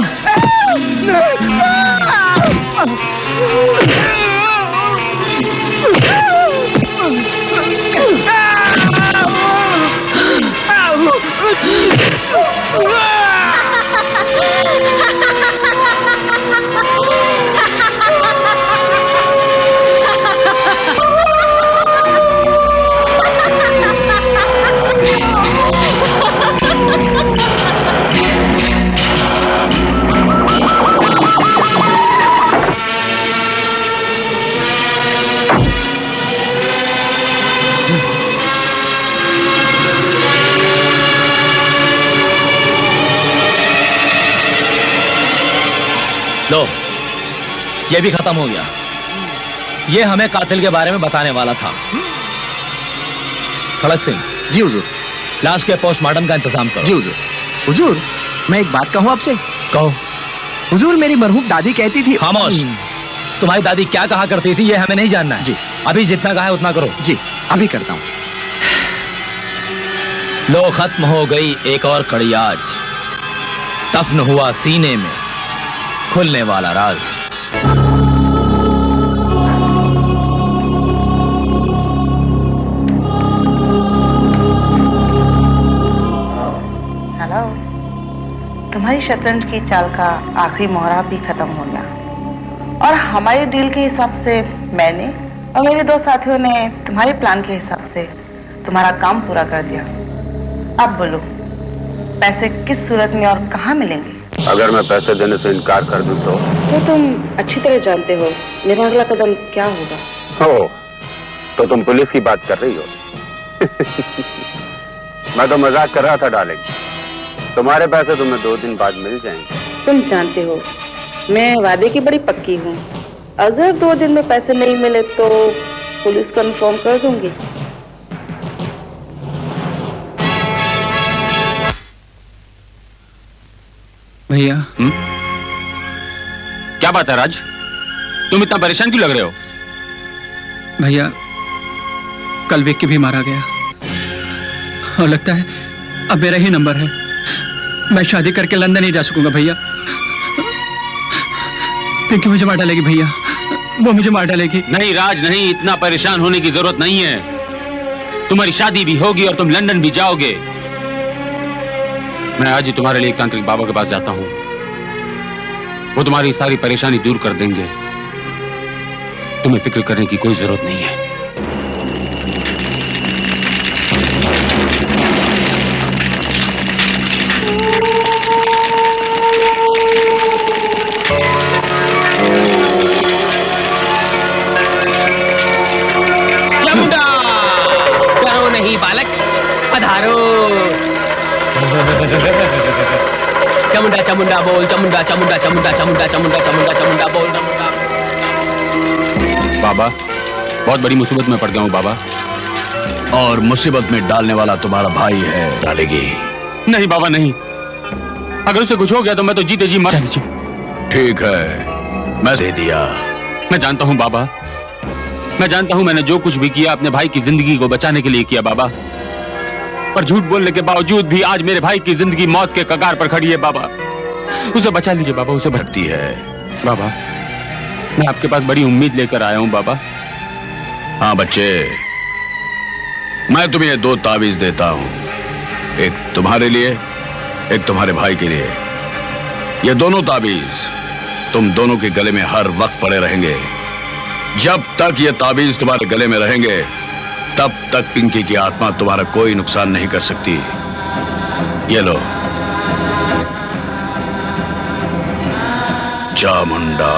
लो, ये भी खत्म हो गया। ये हमें कातिल के बारे में बताने वाला था। खड़क सिंह। जी हुजूर। लाश के पोस्टमार्टम का इंतजाम करो। जी हुजूर। हुजूर मैं एक बात कहूं आपसे? कहो। हुजूर मेरी मरहूम दादी कहती थी। खामोश। तुम्हारी दादी क्या कहा करती थी ये हमें नहीं जानना है। जी। अभी जितना कहा है उतना करो। जी अभी करता हूं। लो खत्म हो गई एक और कड़ी आज। दफन हुआ सीने में खुलने वाला राज। हेलो शतरंज की चाल का आखिरी मोहरा भी खत्म हो गया और हमारे डील के हिसाब से मैंने और मेरे दो साथियों ने तुम्हारे प्लान के हिसाब से तुम्हारा काम पूरा कर दिया। अब बोलो, पैसे किस सूरत में और कहाँ मिलेंगे? अगर मैं पैसे देने से इनकार कर दूं तो तुम अच्छी तरह जानते हो मेरा अगला कदम क्या होगा। हो तो तुम पुलिस की बात कर रही हो। मैं तो मजाक कर रहा था डार्लिंग। तुम्हारे पैसे तुम्हें 2 दिन बाद मिल जाएंगे। तुम जानते हो मैं वादे की बड़ी पक्की हूँ। अगर 2 दिन में पैसे नहीं मिले तो पुलिस को इन्फॉर्म कर दूंगी। भैया। क्या बात है राज, तुम इतना परेशान क्यों लग रहे हो? भैया, कल विक्की भी मारा गया और लगता है अब मेरा ही नंबर है। मैं शादी करके लंदन नहीं जा सकूंगा भैया। पिंकी मुझे मार डालेगी भैया, वो मुझे मार डालेगी। नहीं राज नहीं, इतना परेशान होने की जरूरत नहीं है। तुम्हारी शादी भी होगी और तुम लंदन भी जाओगे। मैं आज ही तुम्हारे लिए एक तांत्रिक बाबा के पास जाता हूं, वो तुम्हारी सारी परेशानी दूर कर देंगे। तुम्हें फिक्र करने की कोई जरूरत नहीं है। चामुंडा, डरो नहीं बालक, पधारो। चामुंडा चामुंडा बोल, चामुंडा चामुंडा चामुंडा चामुंडा चामुंडा चामुंडा चामुंडा बोल। बाबा, बहुत बड़ी मुसीबत में पड़ गया हूँ बाबा। और मुसीबत में डालने वाला तुम्हारा भाई है। डालेगी? नहीं बाबा नहीं, अगर उसे कुछ हो गया तो मैं तो जीते जी मर। ठीक है, मैं दे दिया। मैं जानता हूँ बाबा, मैं जानता हूँ मैंने जो कुछ भी किया अपने भाई की जिंदगी को बचाने के लिए किया बाबा, पर झूठ बोलने के बावजूद भी आज मेरे भाई की जिंदगी मौत के कगार पर खड़ी है बाबा। उसे बचा लीजिए बाबा, उसे भक्ति है। बाबा, मैं आपके पास बड़ी उम्मीद लेकर आया हूँ बाबा। हाँ बच्चे, मैं तुम्हें 2 तावीज देता हूं, एक तुम्हारे लिए, एक तुम्हारे भाई के लिए। ये दोनों तावीज तुम दोनों के गले में हर वक्त पड़े रहेंगे। जब तक ये तावीज तुम्हारे गले में रहेंगे तब तक पिंकी की आत्मा तुम्हारा कोई नुकसान नहीं कर सकती। ये लो। चामुंडा।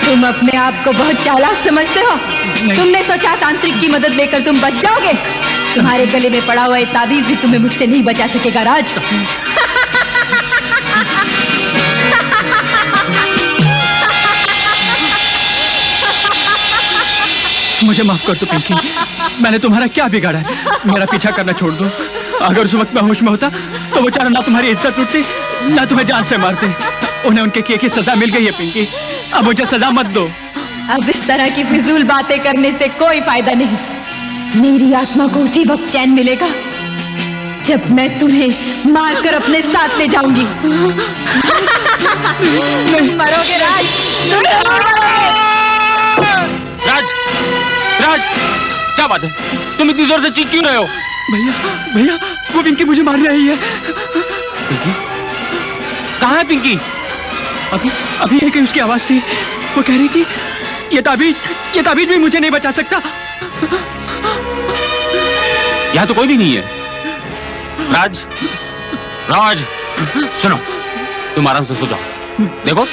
तुम अपने आप को बहुत चालाक समझते हो। तुमने सोचा तांत्रिक की मदद लेकर तुम बच जाओगे। तुम्हारे गले में पड़ा हुआ ताबीज भी तुम्हें मुझसे नहीं बचा सकेगा राज। मुझे माफ कर दो पिंकी, मैंने तुम्हारा क्या बिगाड़ा है? मेरा पीछा करना छोड़ दो। अगर उस वक्त मैं होश में होता तो वो चारों ना तुम्हारी इज्जत लूटते ना तुम्हें जान से मारते। उन्हें उनके किए की सजा मिल गई है पिंकी, अब मुझे सजा मत दो। अब इस तरह की फिजूल बातें करने से कोई फायदा नहीं। मेरी आत्मा को उसी वक्त चैन मिलेगा जब मैं तुम्हें मारकर अपने साथ ले जाऊंगी। मरोगे राज, तुम जरूर मरोगे। राज, राज, क्या बात है? तुम इतनी जोर से चीख क्यों रहे हो? भैया, भैया, वो पिंकी मुझे मार रही है। पिंकी? कहाँ है पिंकी? अभी एक उसकी आवाज थी, वो कह रही थी ये ताबीज भी मुझे नहीं बचा सकता। यहाँ तो कोई भी नहीं है। राज, राज, सुनो, तुम आराम से सो जाओ। देखो,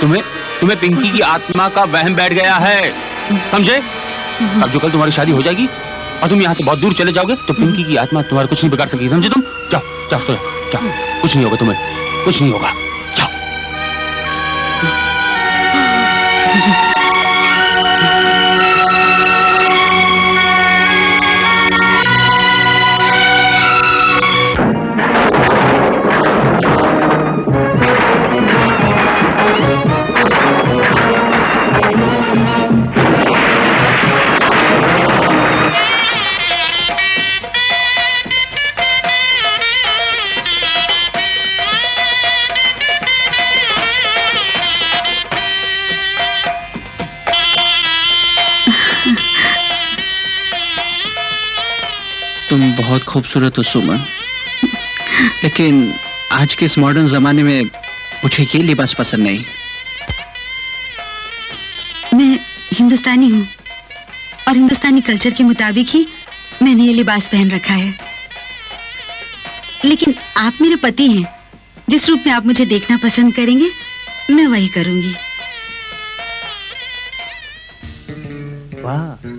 तुम्हें पिंकी की आत्मा का वहम बैठ गया है, समझे? अब जो कल तुम्हारी शादी हो जाएगी और तुम यहाँ से बहुत दूर चले जाओगे तो पिंकी की आत्मा तुम्हारा कुछ नहीं बिगाड़ सकेगी, समझे? तुम जाओ, जाओ, सो जाओ, जाओ। कुछ नहीं होगा तुम्हें, कुछ नहीं होगा। जाओ। तुम बहुत खूबसूरत हो सुमन, लेकिन आज के इस मॉडर्न जमाने में मुझे ये लिबास पसंद नहीं। मैं हिंदुस्तानी हूँ और हिंदुस्तानी कल्चर के मुताबिक ही मैंने ये लिबास पहन रखा है। लेकिन आप मेरे पति हैं, जिस रूप में आप मुझे देखना पसंद करेंगे मैं वही करूंगी। वाह,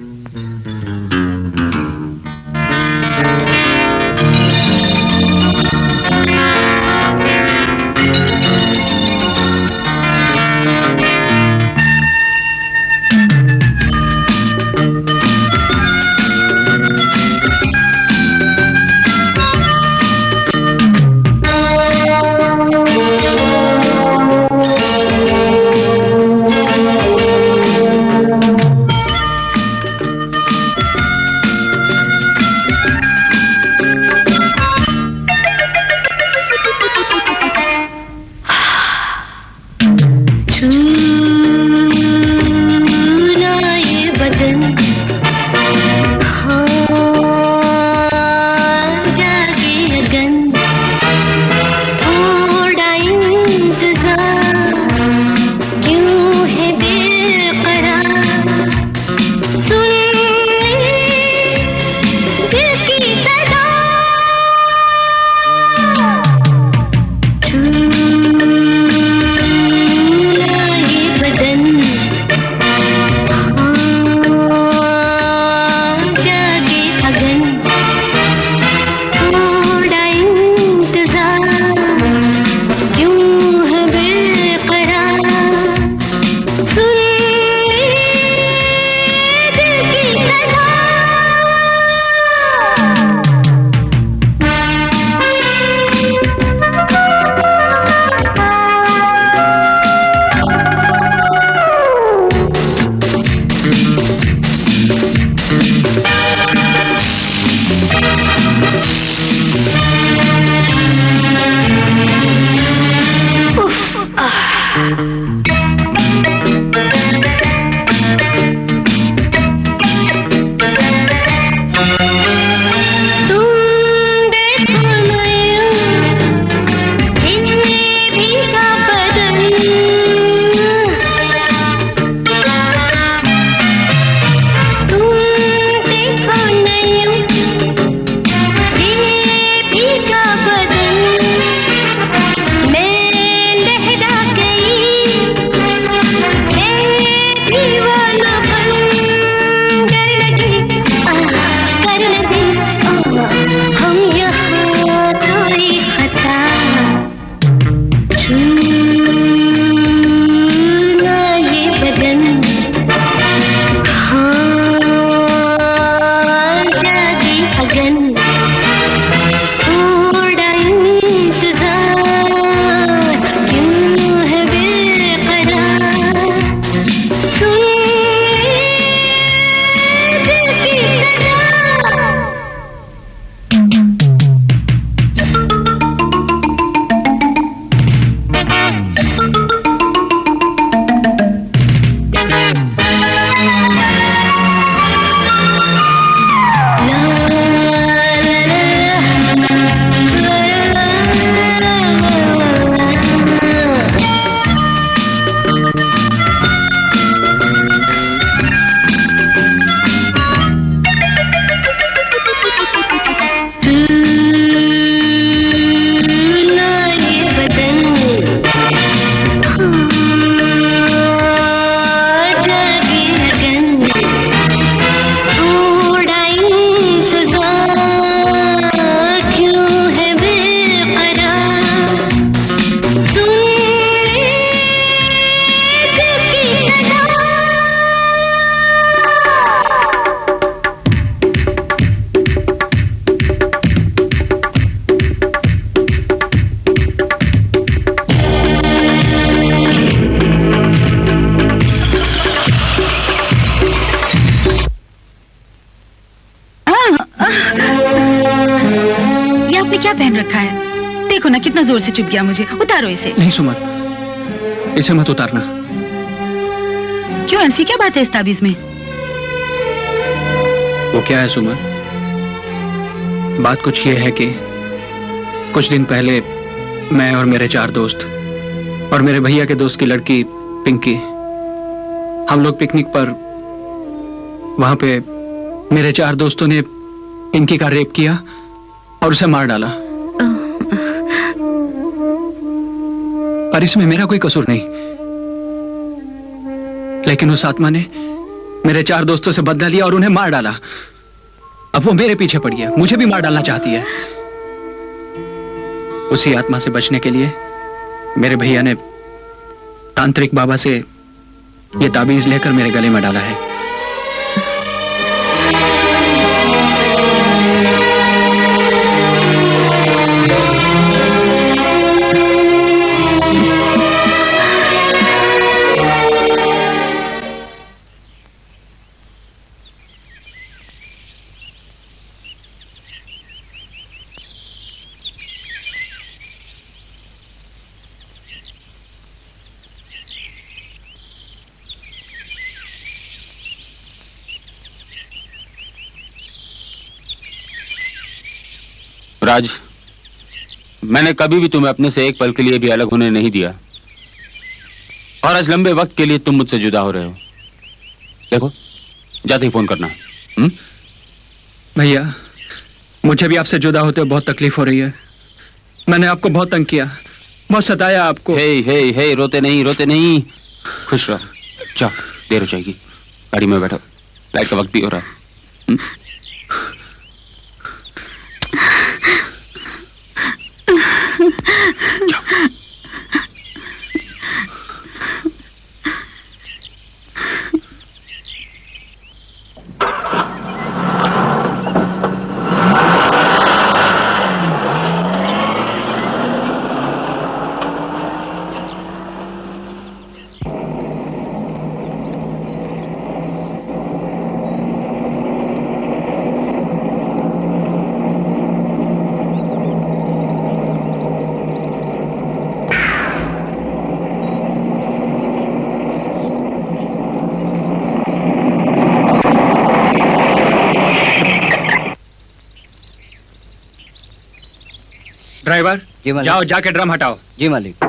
जोर से चुभ गया मुझे। उतारो इसे। नहीं सुमन, इसे मत उतारना। क्यों, ऐसी क्या बात है इस ताबीज में? वो क्या है सुमन? बात कुछ ये है कि कुछ दिन पहले मैं और मेरे 4 दोस्त और मेरे भैया के दोस्त की लड़की पिंकी, हम लोग पिकनिक पर, वहां पे मेरे 4 दोस्तों ने पिंकी का रेप किया और उसे मार डाला। पर इसमें मेरा कोई कसूर नहीं, लेकिन उस आत्मा ने मेरे 4 दोस्तों से बदला लिया और उन्हें मार डाला। अब वो मेरे पीछे पड़ी है, मुझे भी मार डालना चाहती है। उसी आत्मा से बचने के लिए मेरे भैया ने तांत्रिक बाबा से ये ताबीज लेकर मेरे गले में डाला है। राज, मैंने कभी भी तुम्हें अपने से एक पल के लिए भी अलग होने नहीं दिया, और आज लंबे वक्त के लिए तुम मुझसे जुदा हो रहे हो। देखो, जाते ही फोन करना। भैया, मुझे भी आपसे जुदा होते बहुत तकलीफ हो रही है। मैंने आपको बहुत तंग किया, बहुत सताया आपको। हे, रोते नहीं, रोते नहीं, खुश रहो। जाओ, देर हो जाएगी, गाड़ी में बैठो, फ्लाइट का वक्त भी हो रहा है। ड्राइवर, जाओ जाके ड्रम हटाओ। जी मालिक।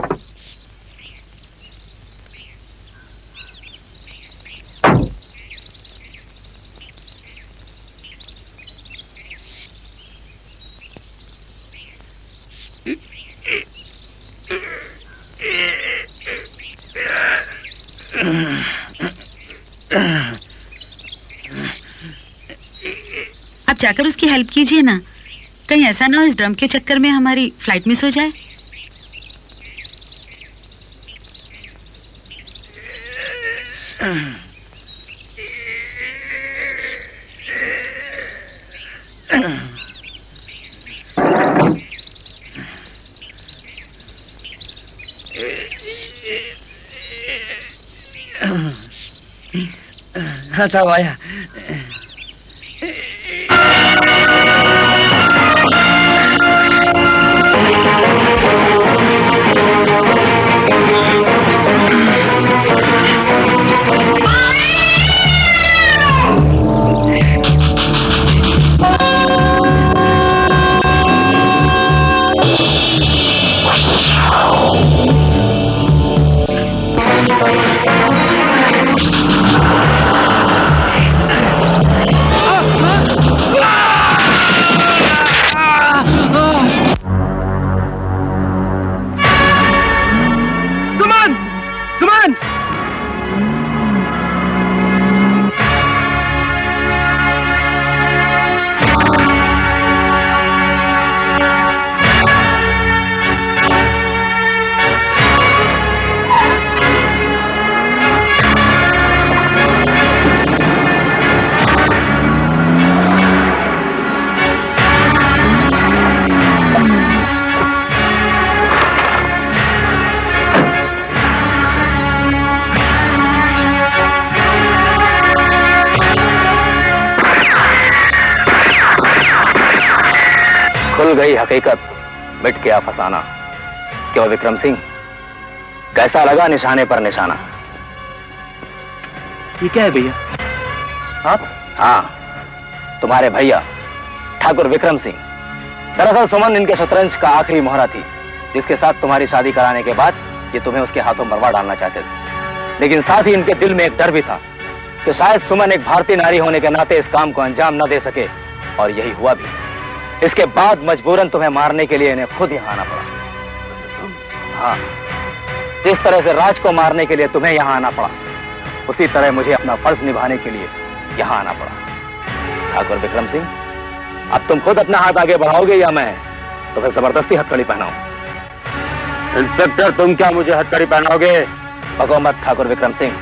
आप जाकर उसकी हेल्प कीजिए ना, कहीं ऐसा ना हो इस ड्रम के चक्कर में हमारी फ्लाइट मिस हो जाए। हाँ साहब आया। खुल गई हकीकत, मिट गया फसाना। क्यों विक्रम सिंह, कैसा लगा निशाने पर निशाना? ये क्या है भैया? आप? हाँ, तुम्हारे भैया ठाकुर विक्रम सिंह दरअसल सुमन इनके शतरंज का आखिरी मोहरा थी, जिसके साथ तुम्हारी शादी कराने के बाद ये तुम्हें उसके हाथों मरवा डालना चाहते थे। लेकिन साथ ही इनके दिल में एक डर भी था कि शायद सुमन एक भारतीय नारी होने के नाते इस काम को अंजाम न दे सके, और यही हुआ भी। इसके बाद मजबूरन तुम्हें मारने के लिए इन्हें खुद यहाँ आना पड़ा। हाँ, जिस तरह से राज को मारने के लिए तुम्हें यहाँ आना पड़ा, उसी तरह मुझे अपना फर्ज निभाने के लिए यहाँ आना पड़ा। ठाकुर विक्रम सिंह, अब तुम खुद अपना हाथ आगे बढ़ाओगे या मैं तुम्हें जबरदस्ती हथकड़ी पहनाऊं? इंस्पेक्टर, तुम क्या मुझे हथकड़ी पहनाओगे? भगो मत ठाकुर विक्रम सिंह।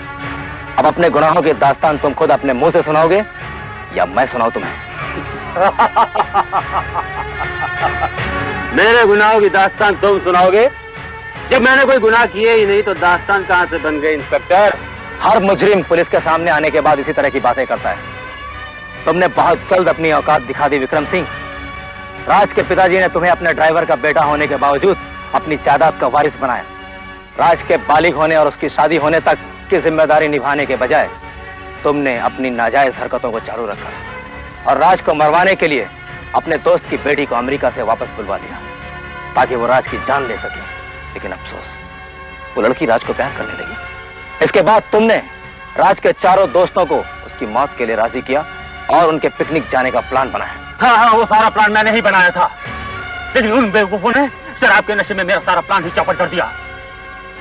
अब अपने गुनाहों की दास्तान तुम खुद अपने मुंह से सुनाओगे या मैं सुनाऊं तुम्हें? मेरे गुनाहों की दास्तान तुम सुनाओगे? जब मैंने कोई गुनाह किए ही नहीं तो दास्तान कहां से बन गई इंस्पेक्टर? हर मुजरिम पुलिस के सामने आने के बाद इसी तरह की बातें करता है। तुमने बहुत जल्द अपनी औकात दिखा दी विक्रम सिंह। राज के पिताजी ने तुम्हें अपने ड्राइवर का बेटा होने के बावजूद अपनी जायदाद का वारिस बनाया। राज के बालिग होने और उसकी शादी होने तक की जिम्मेदारी निभाने के बजाय तुमने अपनी नाजायज हरकतों को चालू रखा और राज को मरवाने के लिए अपने दोस्त की बेटी को अमेरिका से वापस बुलवा लिया ताकि वो राज की जान ले सके। लेकिन अफसोस, वो लड़की राज को प्यार करने लगी। इसके बाद तुमने राज के चारों दोस्तों को उसकी मौत के लिए राजी किया और उनके पिकनिक जाने का प्लान बनाया। हाँ, वो सारा प्लान मैंने ही बनाया था, लेकिन उन बेवकूफों ने शराब के नशे में मेरा सारा प्लान ही चौपट कर दिया।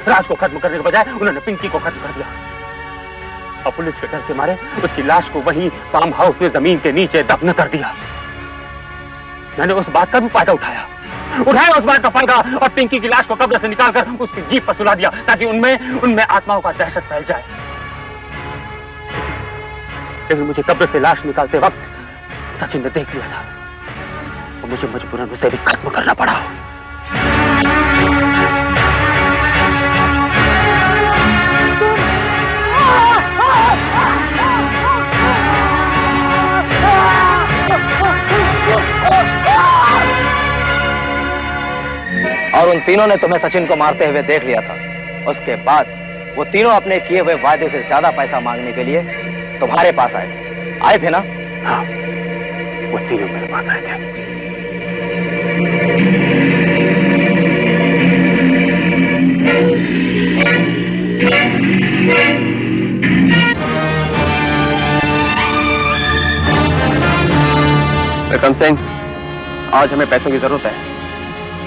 राज को खत्म करने के बजाय उन्होंने पिंकी को खत्म कर दिया और पुलिस के डर के मारे उसकी लाश को वहीं फार्म हाउस में जमीन के नीचे दफन कर दिया। मैंने उस बात का भी फायदा उठाया उस बात का फायदा और पिंकी की लाश को कब्र से निकालकर उसकी जीप पर सुला दिया ताकि उनमें आत्माओं का दहशत फैल जाए। लेकिन मुझे कब्र से लाश निकालते वक्त सचिन ने देख लिया था और मुझे मजबूरन उसे भी खत्म करना पड़ा। और उन तीनों ने तुम्हें सचिन को मारते हुए देख लिया था। उसके बाद वो तीनों अपने किए हुए वादे से ज्यादा पैसा मांगने के लिए तुम्हारे पास आए थे ना? हाँ, वो तीनों मेरे पास आए थे। विक्रम सिंह, आज हमें पैसों की जरूरत है।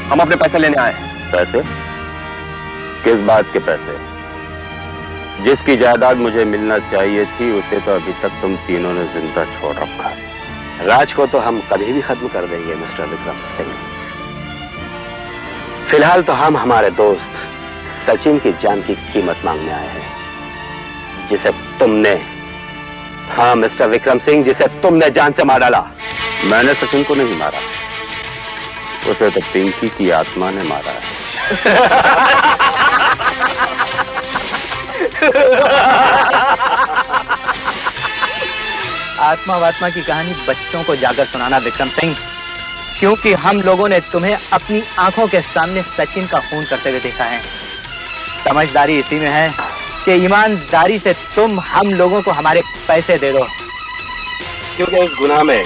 हम अपने पैसे लेने आए। पैसे? किस बात के पैसे? जिसकी जायदाद मुझे मिलना चाहिए थी उसे तो अभी तक तुम तीनों ने जिंदा छोड़ रखा। राज को तो हम कभी भी खत्म कर देंगे मिस्टर विक्रम सिंह। फिलहाल तो हम हमारे दोस्त सचिन की जान की कीमत मांगने आए हैं, जिसे तुमने, हाँ मिस्टर विक्रम सिंह, जिसे तुमने जान से मार डाला। मैंने सचिन को नहीं मारा, उसे तो पिंकी की आत्मा ने मारा है। आत्मा वात्मा की कहानी बच्चों को जाकर सुनाना विक्रम सिंह, क्योंकि हम लोगों ने तुम्हें अपनी आंखों के सामने सचिन का खून करते हुए देखा है। समझदारी इसी में है कि ईमानदारी से तुम हम लोगों को हमारे पैसे दे दो, क्योंकि इस गुनाह में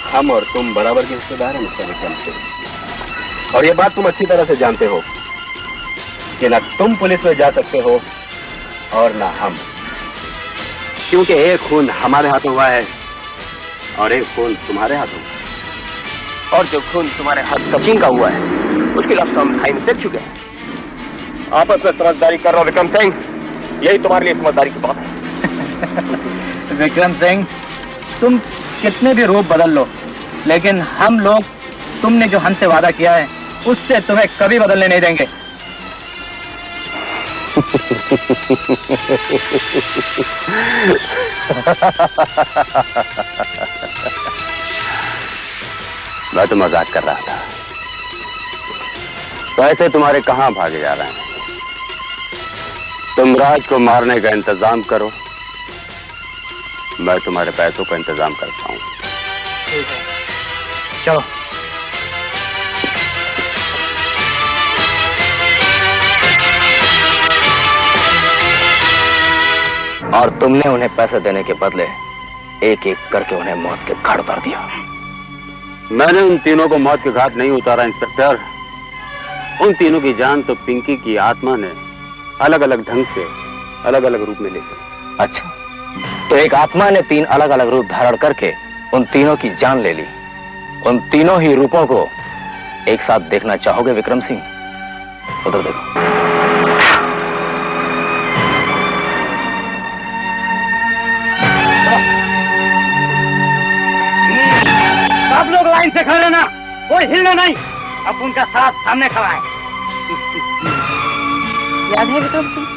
हम और तुम बराबर के हिस्सेदार हैं मिस्टर विक्रम सिंह। और ये बात तुम अच्छी तरह से जानते हो कि ना तुम पुलिस में जा सकते हो और ना हम, क्योंकि एक खून हमारे हाथों हुआ है और एक खून तुम्हारे हाथों। और जो खून तुम्हारे हाथ सचिन का हुआ है उसके लफ्ज़ हम खाई में देख चुके हैं। आपस में समझदारी कर रहा हो विक्रम सिंह, यही तुम्हारे लिए समझदारी की बात है। विक्रम सिंह, तुम कितने भी रूप बदल लो, लेकिन हम लोग तुमने जो हमसे वादा किया है उससे तुम्हें कभी बदलने नहीं देंगे। मैं तो मजाक कर रहा था। पैसे तुम्हारे कहां भागे जा रहे हैं? तुम राज को मारने का इंतजाम करो, मैं तुम्हारे पैसों का इंतजाम करता हूं। ठीक है, चलो। और तुमने उन्हें पैसे देने के बदले एक एक करके उन्हें मौत के घाट उतार दिया। मैंने उन तीनों को मौत के घाट नहीं उतारा इंस्पेक्टर। उन तीनों की जान तो पिंकी की आत्मा ने अलग अलग ढंग से अलग अलग रूप में ली। अच्छा, तो एक आत्मा ने 3 अलग अलग रूप धारण करके उन तीनों की जान ले ली। उन तीनों ही रूपों को एक साथ देखना चाहोगे विक्रम सिंह? उधर देखो। सब लोग लाइन से खड़े रहना, कोई हिलना नहीं। अब उनका साथ सामने खड़ा है। याद है विक्रम सिंह,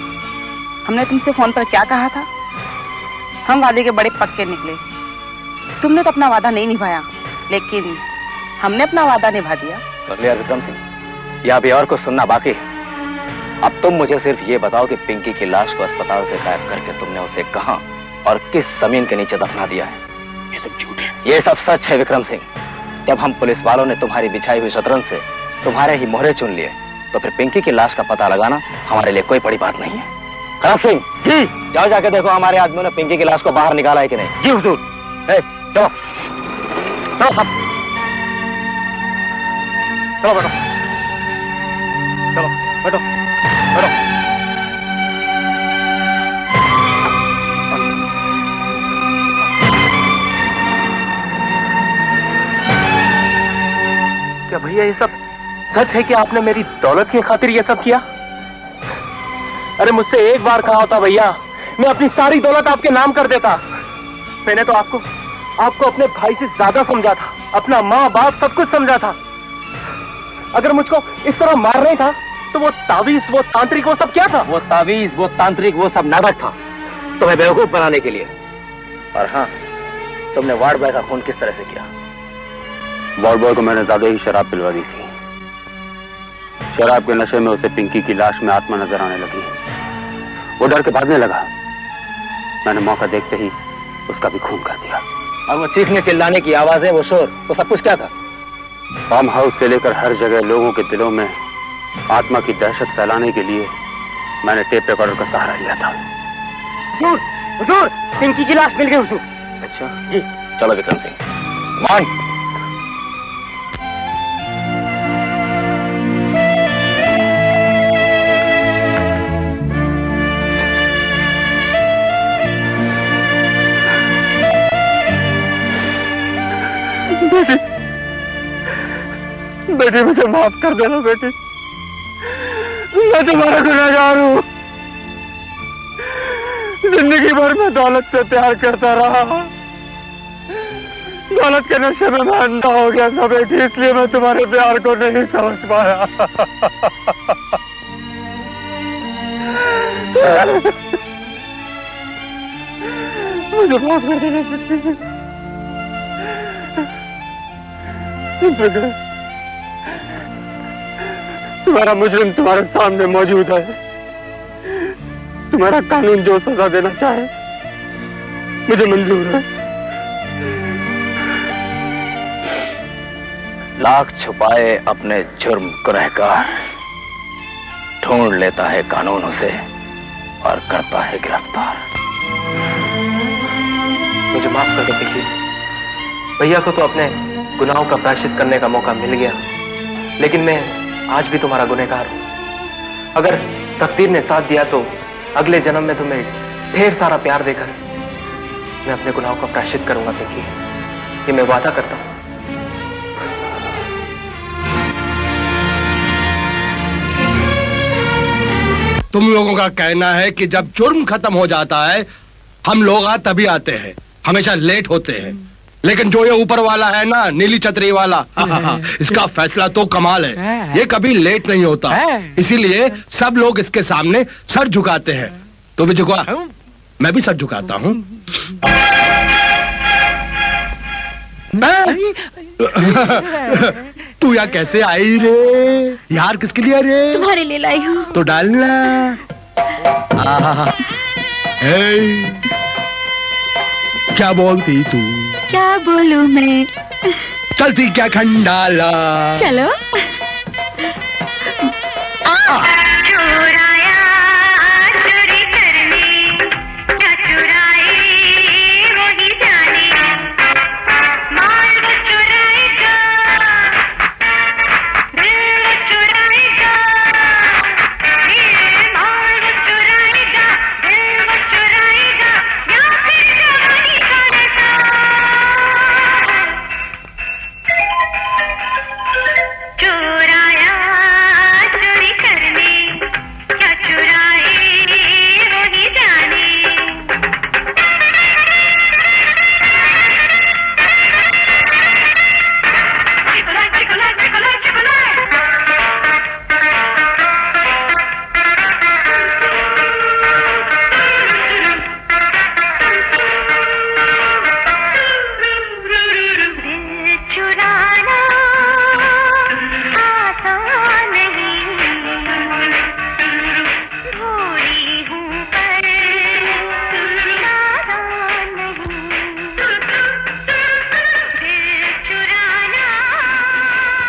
हमने तुमसे फोन पर क्या कहा था? हम वादे के बड़े पक्के निकले। तुमने तो अपना वादा नहीं निभाया, लेकिन हमने अपना वादा निभा दिया। सुन लिया विक्रम सिंह, या अभी और कुछ सुनना बाकी? अब तुम मुझे सिर्फ ये बताओ कि पिंकी की लाश को अस्पताल से गायब करके तुमने उसे कहां और किस जमीन के नीचे दफना दिया है? ये सब झूठ है। ये सब सच है विक्रम सिंह। जब हम पुलिस वालों ने तुम्हारी बिछाई हुई शतरंज से तुम्हारे ही मोहरे चुन लिए, तो फिर पिंकी की लाश का पता लगाना हमारे लिए कोई बड़ी बात नहीं है। खराब सिंह जी, जाओ जाके देखो हमारे आदमियों ने पिंकी की लाश को बाहर निकाला है कि नहीं। जी हुजूर। चलो चलो सब चलो बैठो, चलो बैठो बैठो। क्या भैया ये सब सच है कि आपने मेरी दौलत की खातिर ये सब किया? अरे मुझसे एक बार कहा होता भैया, मैं अपनी सारी दौलत आपके नाम कर देता। मैंने तो आपको अपने भाई से ज्यादा समझा था, अपना माँ बाप सब कुछ समझा था। अगर मुझको इस तरह मारना ही था तो वो तावीज, वो तांत्रिक, वो सब क्या था? वो तावीज, वो तांत्रिक, वो सब नाटक था तुम्हें बेवकूफ बनाने के लिए। और हाँ, तुमने वार्ड बॉय का खून किस तरह से किया? वार्ड बॉय को मैंने ज्यादा ही शराब पिलवा दी थी। शराब के नशे में उसे पिंकी की लाश में आत्मा नजर आने लगी। वो डर के भागने लगा। मैंने मौका देखते ही उसका भी खून कर दिया। और वो चीखने चिल्लाने की आवाजें, वो शोर, वो सब कुछ क्या था? फार्म हाउस से लेकर हर जगह लोगों के दिलों में आत्मा की दहशत फैलाने के लिए मैंने टेप रिकॉर्डर का सहारा लिया था। हुजूर, हुजूर, पिंकी की लाश मिल गई हुजूर। अच्छा जी, चलो विक्रम सिंह, मान। बेटी मुझे माफ कर देना बेटी, मैं तुम्हारा गुनहगार हूँ। जिंदगी भर मैं दौलत से प्यार करता रहा, दौलत के नशे में मैं अंधा हो गया था बेटी, इसलिए मैं तुम्हारे प्यार को नहीं समझ पाया। मुझे माफ कर देना बेटी। तुम्हारा मुजरिम तुम्हारे सामने मौजूद है। तुम्हारा कानून जो सजा देना चाहे मुझे मंजूर है। लाख छुपाए अपने जुर्म गुनहगार, ढूंढ लेता है कानून उसे और करता है गिरफ्तार। मुझे माफ कर दो पिंकी। भैया को तो अपने गुनाहों का प्रायश्चित करने का मौका मिल गया, लेकिन मैं आज भी तुम्हारा गुनहगार हूं। अगर तकदीर ने साथ दिया तो अगले जन्म में तुम्हें ढेर सारा प्यार देकर मैं अपने गुनाहों का प्रायश्चित करूंगा पिंकी, ये मैं वादा करता हूं। तुम लोगों का कहना है कि जब जुर्म खत्म हो जाता है हम लोग तभी आते हैं, हमेशा लेट होते हैं, लेकिन जो ये ऊपर वाला है ना, नीली छतरी वाला, इसका फैसला तो कमाल है। ये कभी लेट नहीं होता, इसीलिए सब लोग इसके सामने सर झुकाते हैं। तो भी झुका, मैं भी सर झुकाता हूँ। तू यहाँ कैसे आई रे? यार किसके लिए रे? तुम्हारे लिए लाई हूँ। तो डालना। क्या बोलती तू? क्या बोलूं मैं? चलती क्या खंडाला? चलो।